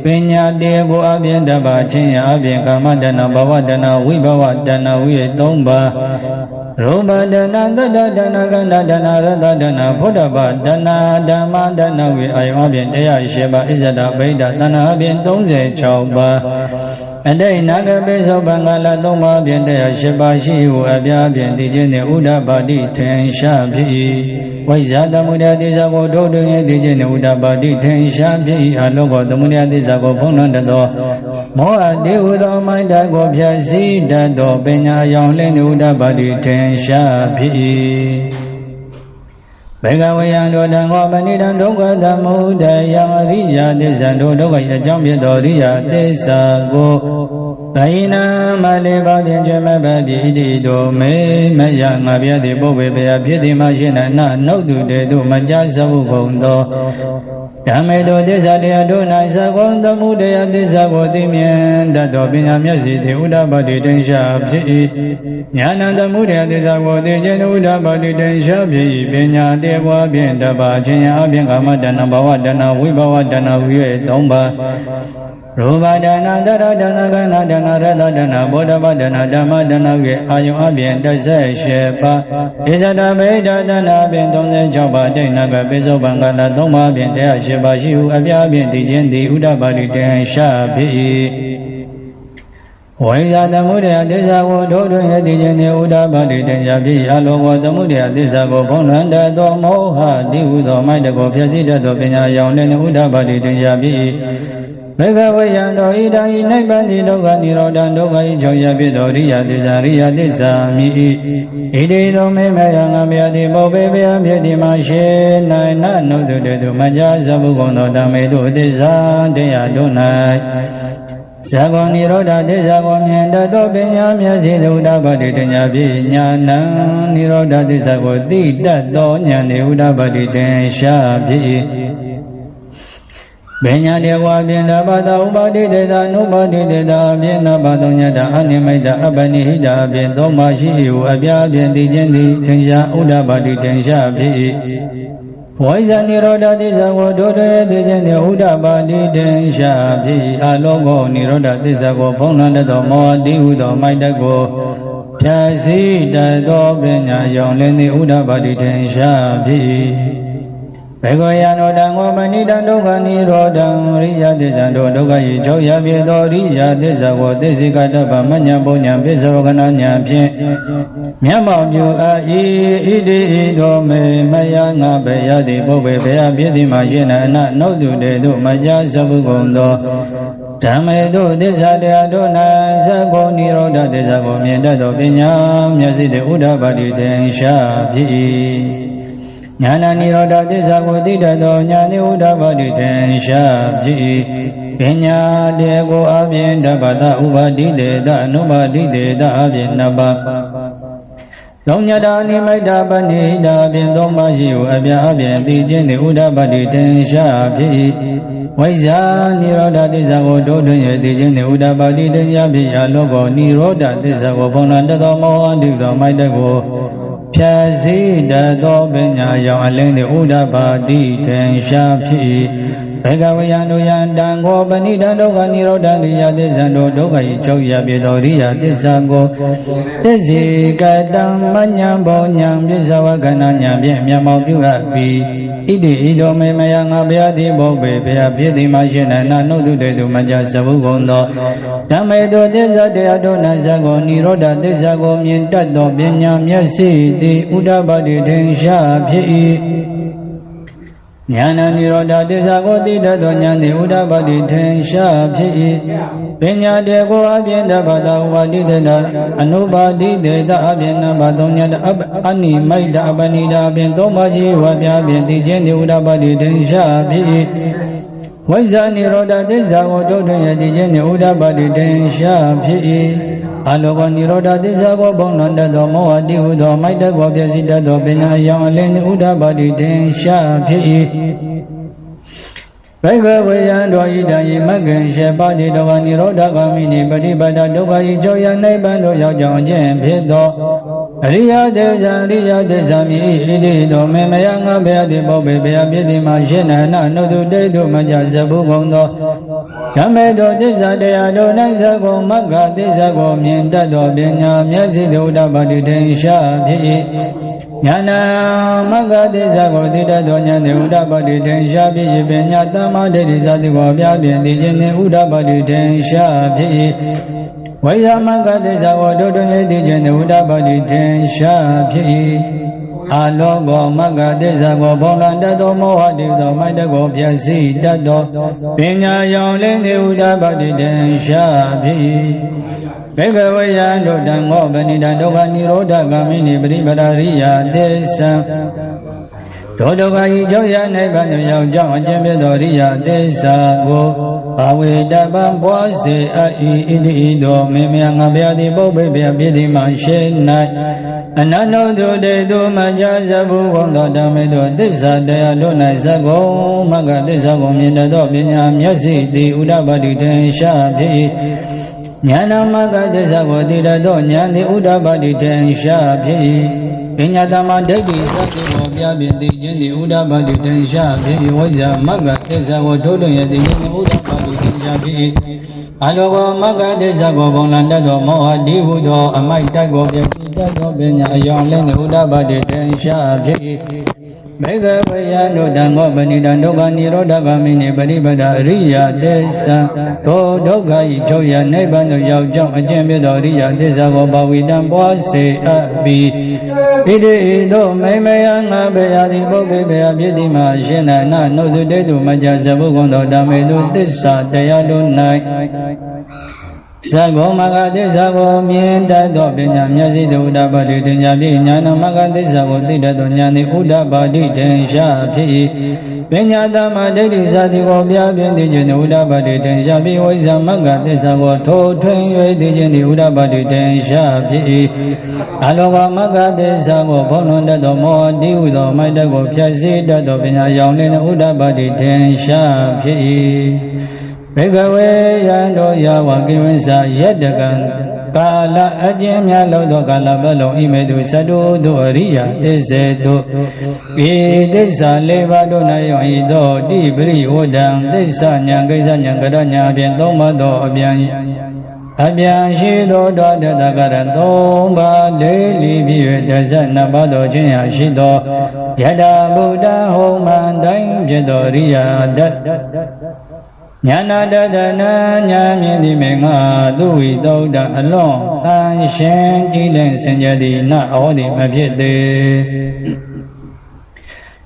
ပညာတရားကိုအပြင်တပါချင်းရာအပြင်ကာမတဏ္ဍဘဝတဏ္ဍဝိဘဝတဏ္ဍဝိရဲ့၃ပါးရူပတဏ္ဍသတ္တတဏ္ဍကန္တတဏ္ဍရတ္တတဏ္ဍဘုဒ္ဓဘာတဏ္ဍဓမ္မတဏ္ဍဝိအာယုံအပြင်108ပါးဣဇဒဗိဒတဏ္ဍအပြင်36ပါးအတိတ်နာဂပိသောဘင်္ဂလာ၃ပါးဖြင့်108ပါးရှိဟုအပြားဖြင့်သိခြင်းနှင့်ဥဒ္ဓပါတိထင်ရှားဖြစ်၏ဝိဇ္ဇာသမုဒယသစ္စာကိုတို့တွင်သိခြင်းနှင့်ဥဒ္ဓပါတိထင်ရှားဖြစ်၏အလောကသမုဒယသစ္စာကိုဖုံးလွှမ်းတတ်သောမောဟတိဟုသောမိုက်တတ်ကိုဖြည့်ဆည်းတတ်သောပညာရောင်လင်းဥဒ္ဓပါတိထင်ရှားဖြစ်၏ဘေကဝေယံတို့တံဟောပဏိတံဒုက္ခသမုဒယအရိယသစ္စာတို့ဒုက္ခအကြောင်းဖြစ်သောရိယသစ္စာကိုဘိနံမလေးပါဖြင့်ကျွမဘပိဣတိတို့မေမယငါပြသည်ပုပ္ပေဘယဖြစ်သည်မှာရှင်းနာနှုတ်တုတေတို့မကြသဘုကုံသောဓမ္မေတို့သစ္စာတရားတို့၌သကုံသမုဒယသစ္စာကိုသိမြင်တတ်သောပညာမျက်စိသည်ဥဒ္ဓပါတိထင်ရှားဖြစ်၏ညာဏသမုဒယသစ္စာကိုသိခြင်းဥဒ္ဓပါတိထင်ရှားဖြစ်၏ပညာတရားကိုအပြင်တပါချင်းရာအပြင်ကာမတဏ္ဍဘဝတဏ္ဍဝိဘဝတဏ္ဍဝိရဲ့၃ပါးရူပတဏ္ဍသတ္တတဏ္ဍကန္တတဏ္ဍရတ္တတဏ္ဍဘုဒ္ဓဘာတဏ္ဍဓမ္မတဏ္ဍဝိအာယုံအပြင်18ပါးဣဇဒဗိဒတဏ္ဍအပြင်36ပါးတိတ်နာကပိစုပန်ကလာ3ပါးအပြင်108ပါးရှိဟုအပြားအပြင်သိခြင်းသည်ဥဒ္ဓပါတိထင်ရှားဖြစ်၏ဝိဇ္ဇာသမုဒယသစ္စာကိုတို့တွင်သိခြင်းသည်ဥဒ္ဓပါတိထင်ရှားဖြစ်၏အလောကသမုဒယသစ္စာကိုဖုံးလွှမ်းတတ်သောမောဟတိဟုသောမိုက်တကိုဖြည့်ဆည်းတတ်သောပညာရောင်လင်းဥဒ္ဓပါတိထင်ရှားဖြစ်၏မေဃဝေယံသောဣဒံဤနိဗ္ဗာန်တိဒုက္ခនិရောဓံဒုက္ခဤချောရဖြစ်သောရိယသစ္စာမြည်၏ဣတိသောမေမယံငါမြတ်တိပုပ္ပေဘယဖြစ်သည်မှာရှေ၌နနုတုတေတုမကြသဘုကုံသောဓမ္မေတို့သစ္စာတရားတို့၌ဇဂောនិရောဓသစ္စာကိုမြင်တတ်သောပညာမျက်စိသုဒ္ဓပါတိတညာဖြင့်ညာဏံនិရောဓသစ္စာကိုသိတတ်သောဉာဏ်နှင့်ဥဒ္ဓပါတိထင်ရှားဖြစ်၏ပညာတေဝအပြင်တပါတဥပါတိတေသာနုပါတိတေသာအပြင်နပါတုံညတအနိမိတအပနိဟိတအပြင်သုံးပါရှိ၏ဟုအပြားအပြင်သိခြင်းသည်ထင်ရှားဥဒ္ဓပါတိထင်ရှားဖြစ်၏ဝိဇ္ဇာនិရောဓသစ္စာကိုတို့တွင်သိခြင်းသည်ဥဒ္ဓပါတိထင်ရှားဖြစ်၏အလောကនិရောဓသစ္စာကိုဖုံးလွှမ်းတတ်သောမောဟတိဟုသောမိုက်တတ်ကိုဖြည့်ဆည်းတတ်သောပညာရောင်လင်းသည်ဥဒ္ဓပါတိထင်ရှားဖြစ်၏ ဘေကောယနောတံဝမဏိတံဒုက္ခနိရောဓံရိယသစ္စာတို့ဒုက္ခဤချုပ်ရပြေသောရိယသစ္စာကိုသိစိကတ္တဗမညာပုံညာပစ္စောကနာညာဖြင့်မျက်မှောက်ပြုအပ်၏ဣတိဤသောမေမယငါဘေယတိပုပ္ပေဘေယဖြစ်သည်မှာရှင်းအနနှုတ်သူတေတို့မကြာစပုကုန်သောဓမ္မေတို့သစ္စာတရားတို့၌သက္ကောနိရောဓသစ္စာကိုမြင်တတ်သောပညာမျက်စိတည်းဥဒ္ဓပါတိထင်ရှားဖြစ်၏ဉာဏနိရောဓသစ္စာကိုသိတတ်သောဉာဏ်ဥဒ္ဓပါတိထင်ရှားဖြစ်၏ပညာတေကိုအပြင်တပ္ပတဥပါတိတေတအနုပါတိတေတအပြင်နပါသုံးညတာနိမိတ်တာပဏိတာအပြင်သုံးပါးရှိဟုအပြာအပြင်သိခြင်းသည်ဥဒ္ဓပါတိထင်ရှားဖြစ်၏ဝိဇ္ဇာနိရောဓသစ္စာကိုတိုးထွင်းရသိခြင်းနှင့်ဥဒ္ဓပါတိထင်ရှားဖြစ်ရာလောကနိရောဓသစ္စာကိုဘုံတော်တသောမောဟတုသောမိုက်တကိုဖြာစီတတ်သောပညာရောင်အလင်းသည်ဥဒ္ဓပါတိထင်ရှားဖြစ်၏ဘေကဝေယံတို့ယံတံကိုပဏိတံဒုက္ခနိရောဓရိယသစ္စာတို့ဒုက္ခဤချုပ်ရပြေသောရိယသစ္စာကိုသစ္စေကတံမညာဘောညာပစ္ဆဝကနာညာဖြင့်မျက်မှောက်ပြုအပ်ပြီးဣတိဤသောမေမယငါဘုရားတိဘုဗ္ဗေဘုရားဖြစ်သည်မှာရှင်နာနှုတ်သူတေသူမကြစဘုကုန်သောဓမ္မေတို့သစ္စာတရားတို့၌ဇဂောနိရောဓသစ္စာကိုမြင်တတ်သောပညာမျက်စိသည်ဥဒ္ဓပါတိထင်ရှားဖြစ်၏ဉာဏနိရောဓသစ္စာကိုသိတတ်သောဉာဏ်သည်ဥဒ္ဓပါတိထင်ရှားဖြစ်၏ပညာတေကိုအပြင်တပ္ပတဥပါတိတေတအနုပါတိတေတအပြင်နဘသုံးညတအနိမိတ်တအပဏိတာအပြင်သုံးပါးရှိဝပြအပြင်သိခြင်းသည်ဥဒ္ဓပါတိထင်ရှားဖြစ်၏ဝိဇ္ဇာနိရောဓသစ္စာကိုတိုးထွင်းရသိခြင်းသည်ဥဒ္ဓပါတိထင်ရှားဖြစ်၏အလောကနိရောဓသစ္စာကိုဘုံလွန်တတ်သောမောဟတိဟုသောမိုက်တတ်ကိုပြည့်စည်တတ်သောပညာရောင်အလင်းဥဒ္ဓပါတိထင်ရှားဖြစ်၏ဘေကဝေယံတို့ဤတံဤမဂ္ဂင်ရှေပါတိဒုက္ခနိရောဓဂမိနိပฏิပဒဒုက္ခဤကြောရနိဗ္ဗာန်သို့ရောက်ကြောင်းခြင်းဖြစ်သောအရိယသေဇံအရိယသေဇံမိဣတိသောမေမယငါဘေယတိပုပ္ပေဘေယပြည့်တိမှာရှင်းနာနှုတ်သူတေသူမကြစဘုကုန်သောဓမ္မေသောသစ္စာတရားတို့၌သကောမဂ္ဂသစ္စာကိုမြင်တတ်သောပညာမျက်စိဥဒ္ဓပါတိထင်ရှားဖြစ်၏ဉာဏမဂ္ဂသစ္စာကိုသိတတ်သောဉာဏ်သည်ဥဒ္ဓပါတိထင်ရှားဖြစ်၏ပညာတမ္မာဒိဋ္ဌိသတိကိုအပြားဖြင့်သိခြင်းနှင့်ဥဒ္ဓပါတိထင်ရှားဖြစ်၏ဝိဇ္ဇာမဂ္ဂသစ္စာကိုတိုးထွင်းရသိခြင်းနှင့်ဥဒ္ဓပါတိထင်ရှားဖြစ်၏အလောကမဂ္ဂသစ္စာကိုဘုံလံတတ်သောမောဟတိသောမိုက်တကိုဖြည့်ဆည်းတတ်သောပညာရောင်လင်းသည်ဥဒ္ဓပါတိထင်ရှားဖြစ်၏ဘေကဝေယံတို့တံငောပဏိတံဒုက္ခနိရောဓဂမိနိပရိပဒရိယသစ္စာဒုဒုက္ခဤကြောရနိဗ္ဗာန်သို့ရောက်ကြောင်းအကျဉ်းပြသောရိယသစ္စာကိုဘာဝေတပံပွားစေအပ်၏ဣတိဤသောမေမယငါဘုရားသည်ပုပ္ပေဘုရားဖြစ်သည်မှာရှင်း၌အနန္တောသူတေသူမကြစဘုကုန်သောဓမ္မေသောသစ္စာတရားတို့၌သကောမဂ္ဂသစ္စာကိုမြင်တတ်သောပညာမျက်စိသည်ဥဒ္ဓပါတိထင်ရှားဖြစ်၏ဉာဏမဂ္ဂသစ္စာကိုသိတတ်သောဉာဏ်သည်ဥဒ္ဓပါတိထင်ရှားဖြစ်၏ပညာတမဒိဋ္ဌိသတိကိုပြပြသိခြင်းသည်ဥဒ္ဓပါတိထင်ရှားဖြစ်၏ဝိဇ္ဇာမဂ္ဂသစ္စာကိုထိုးထွင်းရသိခြင်းသည်ဥဒ္ဓပါတိထင်ရှားဖြစ်၏အလောကမဂ္ဂသစ္စာကိုဘုံလံတတ်သောမောဟတိဟုသောအမိုက်တိုက်ကိုပြည့်စည်တတ်သောပညာအယောင်လင်းသည်ဥဒ္ဓပါတိထင်ရှားဖြစ်၏ဘေကဝေယံတို့တံငောပဏိတံဒုက္ခနိရောဓဂမိနိပฏิပဒအရိယသစ္စာသောဒုက္ခဤချုပ်ရနိဗ္ဗာန်သို့ရောက်ကြောင်းအကျင့်ပြသောအရိယသစ္စာကိုဘာဝိတံပွားစေအပ်ပြီးဣတိဤသို့မေမယငါဘေယတိပုပ္ပေဘေယဖြစ်သည်မှာရှင်နာနှုတ်သူတေသူမကြစဘုကုန်သောဓမ္မေသူသစ္စာတရားတို့၌သကောမဂ္ဂသစ္စာကိုမြင်တတ်သောပညာမျက်စိသို့ဥဒ္ဓပါတိထင်ရှားဖြစ်ဉာဏမဂ္ဂသစ္စာကိုသိတတ်သောဉာဏ်သည်ဥဒ္ဓပါတိထင်ရှားဖြစ်၏ပညာတမ္မာဒိဋ္ဌိသတိကိုပြပြသိခြင်းဥဒ္ဓပါတိထင်ရှားပြီးဝိဇ္ဇာမဂ္ဂသစ္စာကိုထိုးထွင်း၍သိခြင်းသည်ဥဒ္ဓပါတိထင်ရှားဖြစ်၏အလောကမဂ္ဂသစ္စာကိုဘုံလွန်တတ်သောမောဟတိဟုသောမိုက်တတ်ကိုဖြည့်ဆည်းတတ်သောပညာရောင်လင်းဥဒ္ဓပါတိထင်ရှားဖြစ်၏ဘေကဝေယံတို့ယဝကိဝိသယတကံကာလအကျဉ်းများလို့သောကာလပတ်လုံးဣမေတုသတ္တုတို့အရိယသစ္စေတို့ဤသစ္စာလေးပါးတို့၌ယောဤသောတိပရိဝဒံသစ္စာဉာဏ်ကိစ္စဉာဏ်ကရဉာဏ်ဖြင့်သုံးပါးသောအပြန် အပြန်ရှိသောတောတတကရသုံးပါးလေးလီပြည့်12ပါးသောခြင်းရာရှိသောယထာဗုဒ္ဓဟောမန္တိုင်းဖြစ်သောရိယာတညာနာတတနာညာမြင်သည်မေငါသူဝိသုဒ္ဓအလွန်တန်ရှင်ကြည်လင်စင်ကြယ်သည်နဩသည်မဖြစ်သေး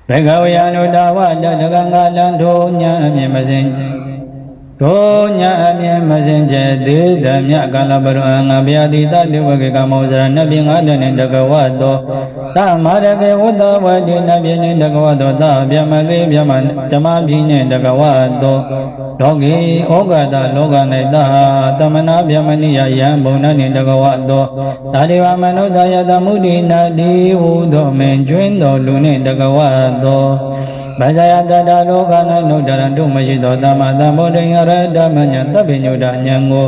ဘေကဝေယနုတာဝတတကံကလံထိုညာအမြင်မစင်ထိုညာအမြင်မစင်ကြယ်သေးသမြကာလပရောငါဗျာတိတတိဝကေကမောဇရနပြင်းငါတနှင့်တကဝတောသမရကေဝတ္တဝတိနပြင်းနှင့်တကဝတောသဗျမကေဗျမဓမ္မပြင်းနှင့်တကဝတောလောကေဩဃတလောက၌သသမနာဗျမနိယယံဘုံနှင့်တကဝတောသာဒေဝမနုဿယသမုဒိနာတိဟုသောမင်ကျွင်းတော်လူနှင့်တကဝတောဗဇယတတလောက၌နုဒရတုမရှိသောသမ္မာသမ္ဗုဒ္ဓံရတမညာတပ္ပိညုတဉာဏ်ကို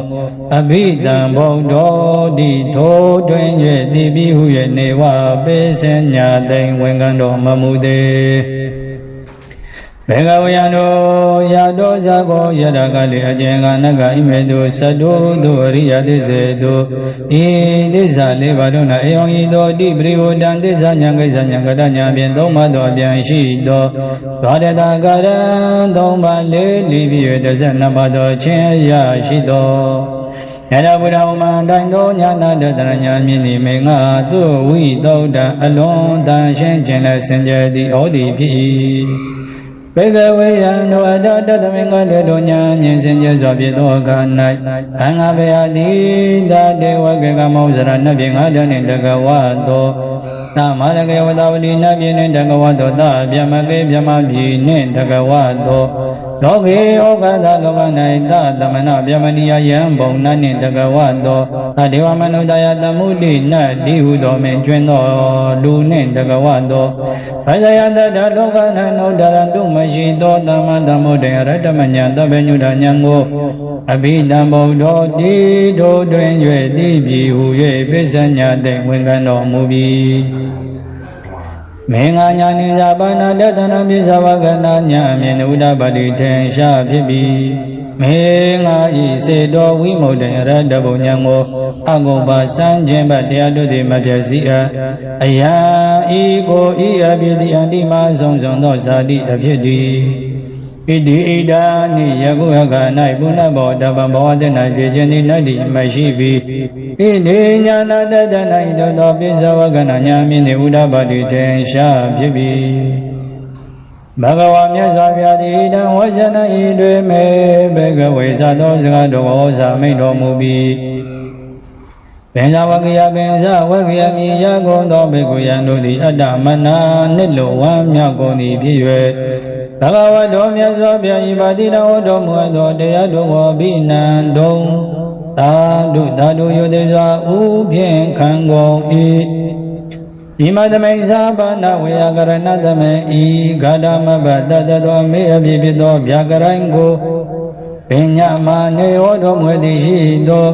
အဘိဓမ္ဗုဒ္ဓောတိထိုတွင်၍သိပြီးဟု၍နေဝပေစင်ညာသိင်ဝင်ကံတော်မမူသေးဘေကဝေယံတို့ယတောဇဂောယတကလေအကျဉ်ကနကဣမေတုသတ္တုတို့အရိယသစ္စေတုဤသစ္စာလေးပါးတို့၌အေယံဤသောတိပရိဝတံသစ္စာဉာဏ်ကိစ္စဉာဏ်ကတဉာဏ်ဖြင့်သုံးပါးသောအပြန်ရှိသောဒွါရတကရံသုံးပါးလေးလီပြီး၍12ပါးသောခြင်းရရှိသောယထာဘုရားမန္တိုင်းသောညာနာတတရညာမြင့်သည်မေငါသူဝိသုဒ္ဓအလွန်တန်ရှင်းခြင်းและစင်ကြယ်သည်ဩသည်ဖြစ်၏ဘေကဝေယံတို့အတတတမင်္ဂလေတို့ညာမြင်စင်ကြယ်စွာဖြစ်သောအခါ၌အင်္ဂဘေယတိတတေဝကေကမောဇရနဖြင့်ငါတနှင့်တကဝသောသမရကေဝတဝတိနဖြင့်တကဝသောသဗျမကေဗျမပြီနှင့်တကဝသောလောကေဩဃသလောက၌သသမဏဗျမနိယယံဘုံနှင့်တကဝသောသဒေဝမနုဿယသမုဒိနတိဟုသောမင်ကျွင်းသောလူနှင့်တကဝသောဗဇယတတလောက၌နုဒရတုမရှိသောသမ္မာသမ္ဗုဒ္ဓံရတမညာတပ္ပညုတဉာဏ်ကိုအဘိဓမ္ဗုဒ္ဓောတိထိုတွင်၍သိပြီဟု၍ပစ္စညာသိဝင်ကံတော်မူပြီမေငါညာနိဇာပါဏတတနာပိသဝကနာညာအမြင်ဥဒ္ဒပတိထင်ရှားဖြစ်ပြီမေငါဤစေတော်ဝိမုဒ္ဒံရတဘုံညာကိုအကုပ္ပစံခြင်းဘတရားတို့သည်မပြည့်စည်အယံဤကိုဤအဖြစ်သည်အန္တိမဆုံးသောဇာတိအဖြစ်သည်ဣတိဣဒာနိယကုဟက၌ပုဏ္ဏဘောဓဗံဘောတနာကျေခြင်းသည်နတ္တိမရှိပြီဣတိညာနာတတနာဣတောသောပိသဝကနာညာမြင့်သည်ဥဒ္ဒပတိထင်ရှားဖြစ်ပြီဘဂဝါမြတ်စွာဘုရားသည်တံဝဇနဤတွေမေဘေကဝေသသောစကားတော်ဩဇာမိန့်တော်မူပြီးပင်ဇဝကယပင်ဇဝကယမြေရကုန်သောဘေကုယံတို့သည်အတ္တမနာနှစ်လိုဝမ်းမြောက်ကုန်သည်ဖြစ်၍ဘဂဝါတော်မြတ်စွာဘုရားဤပါတိတော်ဟောတော်မူသောတရားတော်ကိုဘိနံတုံသာဓုသာဓုယုသေးစွာဥဖြင့်ခံကုန်၏ဣမသမိန်သာဘာနာဝေယကရဏသမေဤဂါဒမဘတတသောမေအဖြစ်ဖြစ်သောဗျာကရိုင်းကိုပညာမာနေဟောတော်မူသည်ရှိသော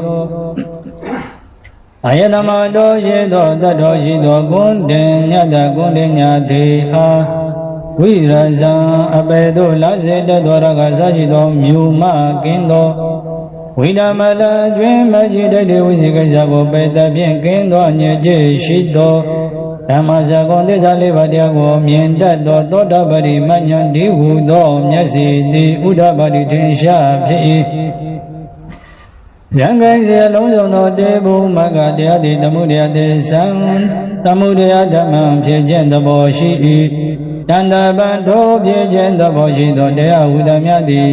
အယတမတော်ရှိသောတတ်တော်ရှိသောဂုဏ်တင်ညတဂုဏ်တင်ညာတေအားဝိရဇံအပေတို့လစေတတော်ရကစားရှိသောမြူမကင်းသောဝိဓမလကျွင်းမကြီးတဲ့ဝိသိကိစ္စကိုပေတဖြင့်ကင်းသောညစ်ကြေးရှိသောဓမ္မစကုံသစ္စာလေးပါးတရားကိုမြင်တတ်သောသောတာပတိမဉ္ဇဉ်ဒီဟုသောမျက်စိသည်ဥဒ္ဓပတိထင်ရှားဖြစ်၏ယံကိုင်းစေလုံးစုံသောတေဘုမကတရားသည်သမုဒယသေသံသမုဒယဓမ္မဖြစ်ခြင်းသဘောရှိ၏တန္တပံထိုဖြစ်ခြင်းသဘောရှိသောတရားဟုသမျှသည်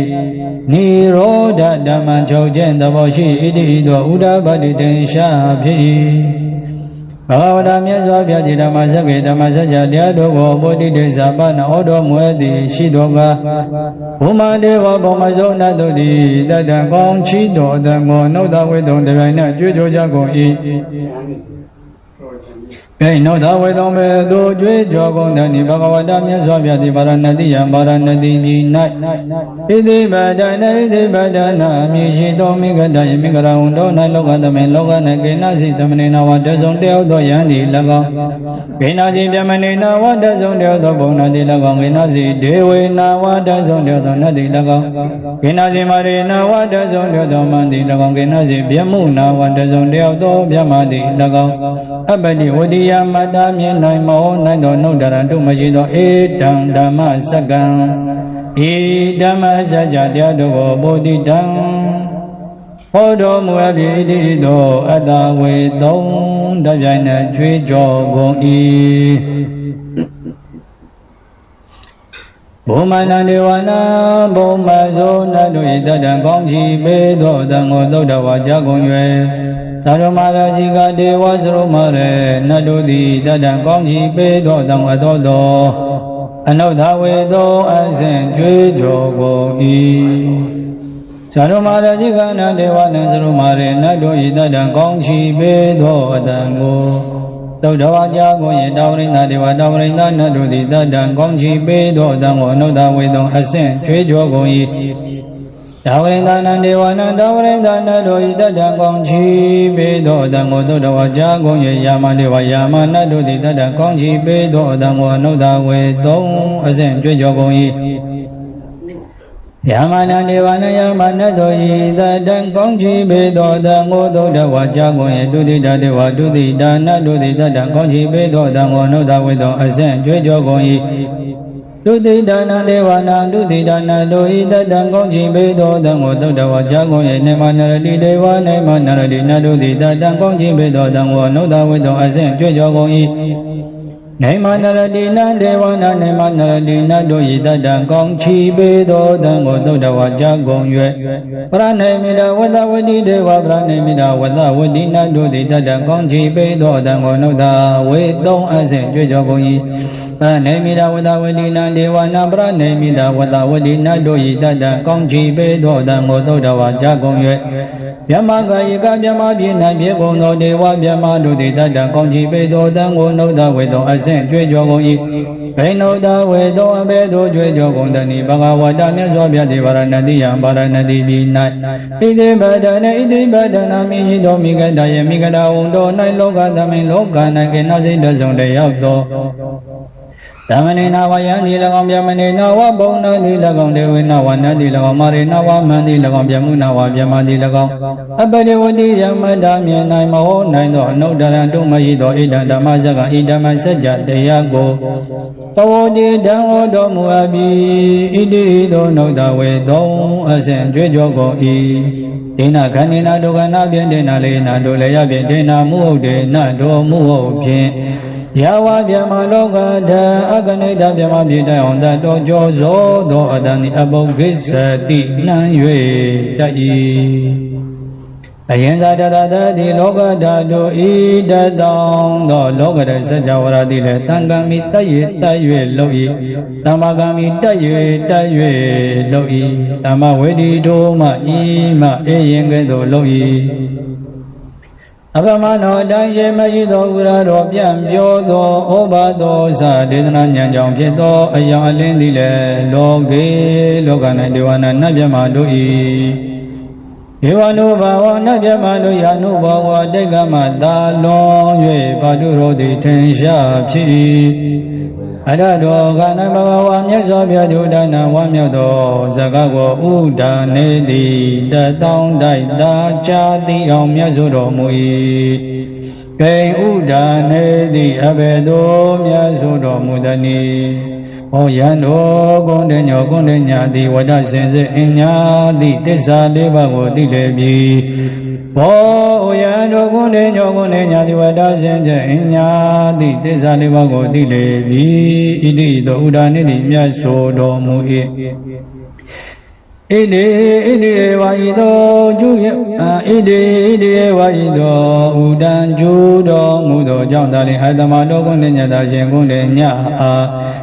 နိရောဓဓမ္မချုပ်ခြင်းသဘောရှိဣတိသောဥဒ္ဓပတိတင်ရှားဖြစ်၏ဘဂဝတာမြတ်စွာဘုရားဓမ္မစကေဓမ္မစကြာတရားတို့ကိုပုတိတေဇာပနာဩတော်မူသည်ရှိသောကဘုမတေဝဘုမဇုံနတုတိတတံကောင်းချီတော်အတံကိုနှုတ်တော်ဝိတုံတပြိုင်နက်ကြွကြကြကုန်၏ Cái nó đã về đông về tu chuyên cho con thân thì bác học đam nhớ xóa biệt thì bà ra nati yam bà ra nati gì này ít đi bà đại này ít đi bà đại na mi si to mi cái đại mi cái ra ung đô này lúc cái mình lúc cái cái na si tâm này nào để sống đeo to yan đi là con cái na si bia mình nào để sống đeo to bông na đi là con cái na si để về nào để sống đeo to na đi là con cái na si mà đi nào để sống đeo to mà đi là con cái na si bia mu nào để sống đeo to bia mà đi là con ấp đi vô đi Yamada Minai Mo Nado No Darandu Majido Edam Dhamma Sagam Idama Sajadyadogo Bodhidam Hodo Muabidido Adawe Dong Dajana Jui Jogo I Bhumana Dewana Bhumazo Nadu Idadam Gongji Bedo Dango Dodawa Jagong Yue Sarumara Jiga Dewa Sarumare Nadudi Dadan Gongji Bedo Dangwa Dodo Anodhawe Do Asen Jue Jogo I Sarumara Jiga Nadewa Sarumare Nadudi Dadan Gongji Bedo Dango Dodawa Jago Ye Daurinda Dewa Daurinda Nadudi Dadan Gongji Bedo Dango Anodhawe Do Asen Jue Jogo I Daurinda Dewana Daurinda Nado Ida Gongji Bedo Dango Dodawa Jago Ye Yama Dewa Yama Nado Ida Gongji Bedo Dango Noda We Dong Asen Jue Jogo I Yama Dewana Yama Nado Ida Gongji Bedo Dango Dodawa Jago Ye Dudida Dewa Dudida Nado Ida Gongji Bedo Dango Noda We Dong Asen Jue Jogo I Dudidana Devana Dudidana Doida Dangongji Bedo Dango Dodawa Jago Ye Nemanaradi Deva Nemanaradi Nadudida Dangongji Bedo Dango Noda Wedo Asen Jue Jogo I Nemanaradi Nadevana Nemanaradi Nadoida Dangongji Bedo Dango Dodawa Jago Yue Pranemida Wada Wadi Deva Pranemida Wada Wadi Nadudida Dangongji Bedo Dango Noda Wedo Asen Jue Jogo I Pranemida Wada Wadi Nadevana Pranemida Wada Wadi Nadoida Dangongji Bedo Dango Dodawa Jago Yue Vyamaga Yika Vyama Bina Vyego No Dewa Vyama Dudida Dangongji Bedo Dango Noda Wedo Asen Jue Jogo I Venoda Wedo Abedo Jue Jogo Dani Bhagavata Myaswa Vyati Varanadi Yam Varanadi Binai Ide Badana Ide Badana Mijido Migadaya Migada Undo Nai Loka Dami Loka Nake Nasi Dasong De Yaudo Damani Nawa Yandi Lagam Yamani Nawa Bona Di Lagam Dewi Nawa Nadi Lagam Mari Nawa Mandi Lagam Yamu Nawa Yamadi Lagam Abadi Wadi Yamada Mianai Maho Naido No Darandu Majido Ida Damazaga Ida Masaja Deyago Tawodi Dango Domu Abi Idi Do No Dawe Do Asen Jue Jogo I Dina Kanina Dugana Biendena Lena Doleya Biendena Mude Nado Muo Yawa Vyama Loga Da Aganida Vyama Bida on that dojo zo do Adani Abogisa Di Nan Yue Dai Ayenza Da Di Loga Da Do I Da Dong Do Loga Da Sajawara Di Le Tangami Ta Yue Loi Tamagami Ta Yue Loi Tama Wedi Do Ma I Ma Eyenge Do Loi Abamano Danje Majido Urado Piam Pyodo Obado Sa Dedana Nyanjang Pyedo Ayang Alindi Le Loge Logana Dewana Nabyama Doi Devanu Bawa Nabyama Doi Anu Bawa Degama Dalon Yue Paduro Di Tensha Pyi Adado Gana Bawa Myaswa Vyadu Dana Wamyado Zagago Uda Nedi Da Dong Dai Da Cha Di Aung Myasuro Mui Kei Uda Nedi Abedo Myasuro Mudani O Yano Gonde Nya Di Wada Sense Inya Di Tesa Deva Go Di Debi O Yano Gonde Nya Di Wada Sense Inya Di Tesa Deva Go Di Debi Idi Do Uda Nedi Myasuro Mui Idi Waido Juya Idi Waido Udan Judo Mudo Jandali Hadama Do Gonde Nya Da Shen Gonde Nya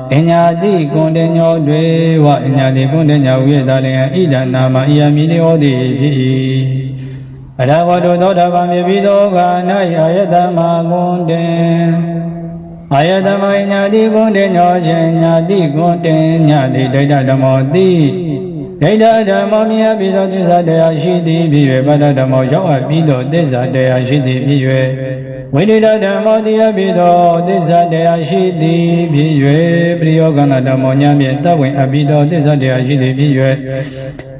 Enya Di Gonde Nyo Dwe Wa Enya Di Gonde Nya Uye Dali Ida Nama Iya Mini Odi Pi အရာဝတ္တုသောတပံမြပြီးသောခါ၌အာယတမကွန်တင်အာယတမညာတိကွန်တင်ညောခြင်းညာတိကွန်တင်ညာတိဒိဋ္ဌဓမ္မောတိဒိဋ္ဌဓမ္မောမြတ်ပြီးသောသစ္စာတရားရှိသည်ဖြစ်၍ပတ္တဓမ္မောရောက်အပ်ပြီးသောသစ္စာတရားရှိသည်ဖြစ်၍ဝိနိဒဓမ္မောတရားပြီးသောသစ္စာတရားရှိသည်ဖြစ်၍ပရိယောဂဏဓမ္မောညာဖြင့်တဝင်အပ်ပြီးသောသစ္စာတရားရှိသည်ဖြစ်၍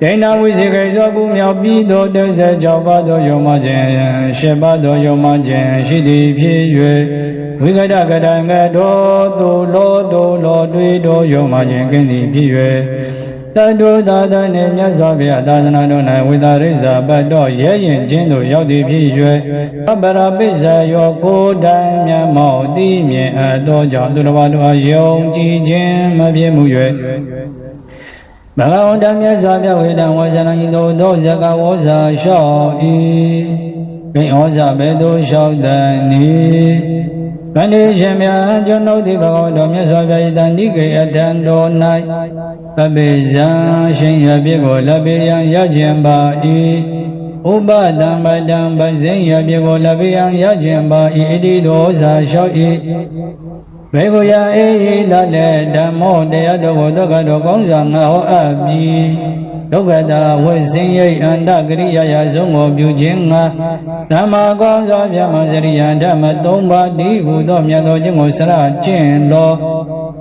ဒိဋ္ဌဝိသေကိသောကုမြောက်ပြီးသော36ပါးသောယောမခြင်း10ပါးသောယောမခြင်းရှိသည်ဖြစ်၍ဝိကတကတံကတော်သူလောတွေ့တော်ယောမခြင်းကင်းသည်ဖြစ်၍တတုသာသနှင့်မြတ်စွာဘုရားသာသနာတော်၌ဝိသရိစ္ဆာပတ်တော်ရဲရင်ခြင်းသို့ရောက်သည်ဖြစ်၍အပရပိစ္ဆယောကိုယ်တိုင်မျက်မှောက်သိမြင်အပ်သောကြောင့်သူတော်ဘာတို့ယုံကြည်ခြင်းမပြည့်မှု၍ဘဂဝန္တမြတ်စွာဘုရားဝေဒံဝါဇနံဤသို့သောဇဂဝောဇာလျှောက်၏ဘိဩဇာဘယ်သို့လျှောက်တန်နည်းဗန္ဒီရှင်များကျွန်ုပ်သည်ဘဂဝန္တမြတ်စွာဘုရား၏တန်တိကေအထံတော်၌ပပိဇံရှင်ရပြည့်ကိုလက်ပေယံရခြင်းပါ၏ဥပဒံပဒံပဇိယပြည့်ကိုလက်ပေယံရခြင်းပါ၏ဣတိသောဇာလျှောက်၏ဘေကုယအေးလာလေဓမ္မောတရားတော်ကိုသောကတော်ကောင်းစွာငါဟောအပ်ပြီးဒုက္ခတာဝိဇင်းရိအန္တကရိယာယဆုံးကိုပြုခြင်းငါဓမ္မကောင်းစွာပြမစရိယဓမ္မ၃ပါးဒီဟုသောမြတ်သောခြင်းကိုစရကျင့်တော်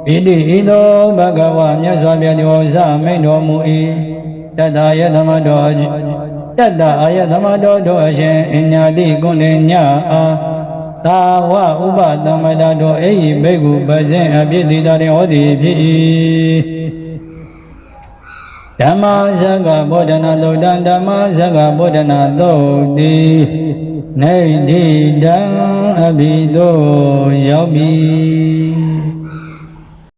ဣတိဤသောဘဂဝါမြတ်စွာဘုရားဒီဟောစမိန်တော်မူ၏တတ္တယသမတော်တတ္တအာယသမတော်တို့အရှင်အညာတိကုဏ္ဏညအားသာဝဥပသမ္မတာတို့အေယိဘေကုပဇင်အဖြစ်တိတာရင်ဟောသည်ဖြစ်၏ဓမ္မဇဂဗောဓနာသုတ်တံဓမ္မဇဂဗောဓနာသုတ်တိနေဋ္ဌိတံအဘိသောရောက်ပြီ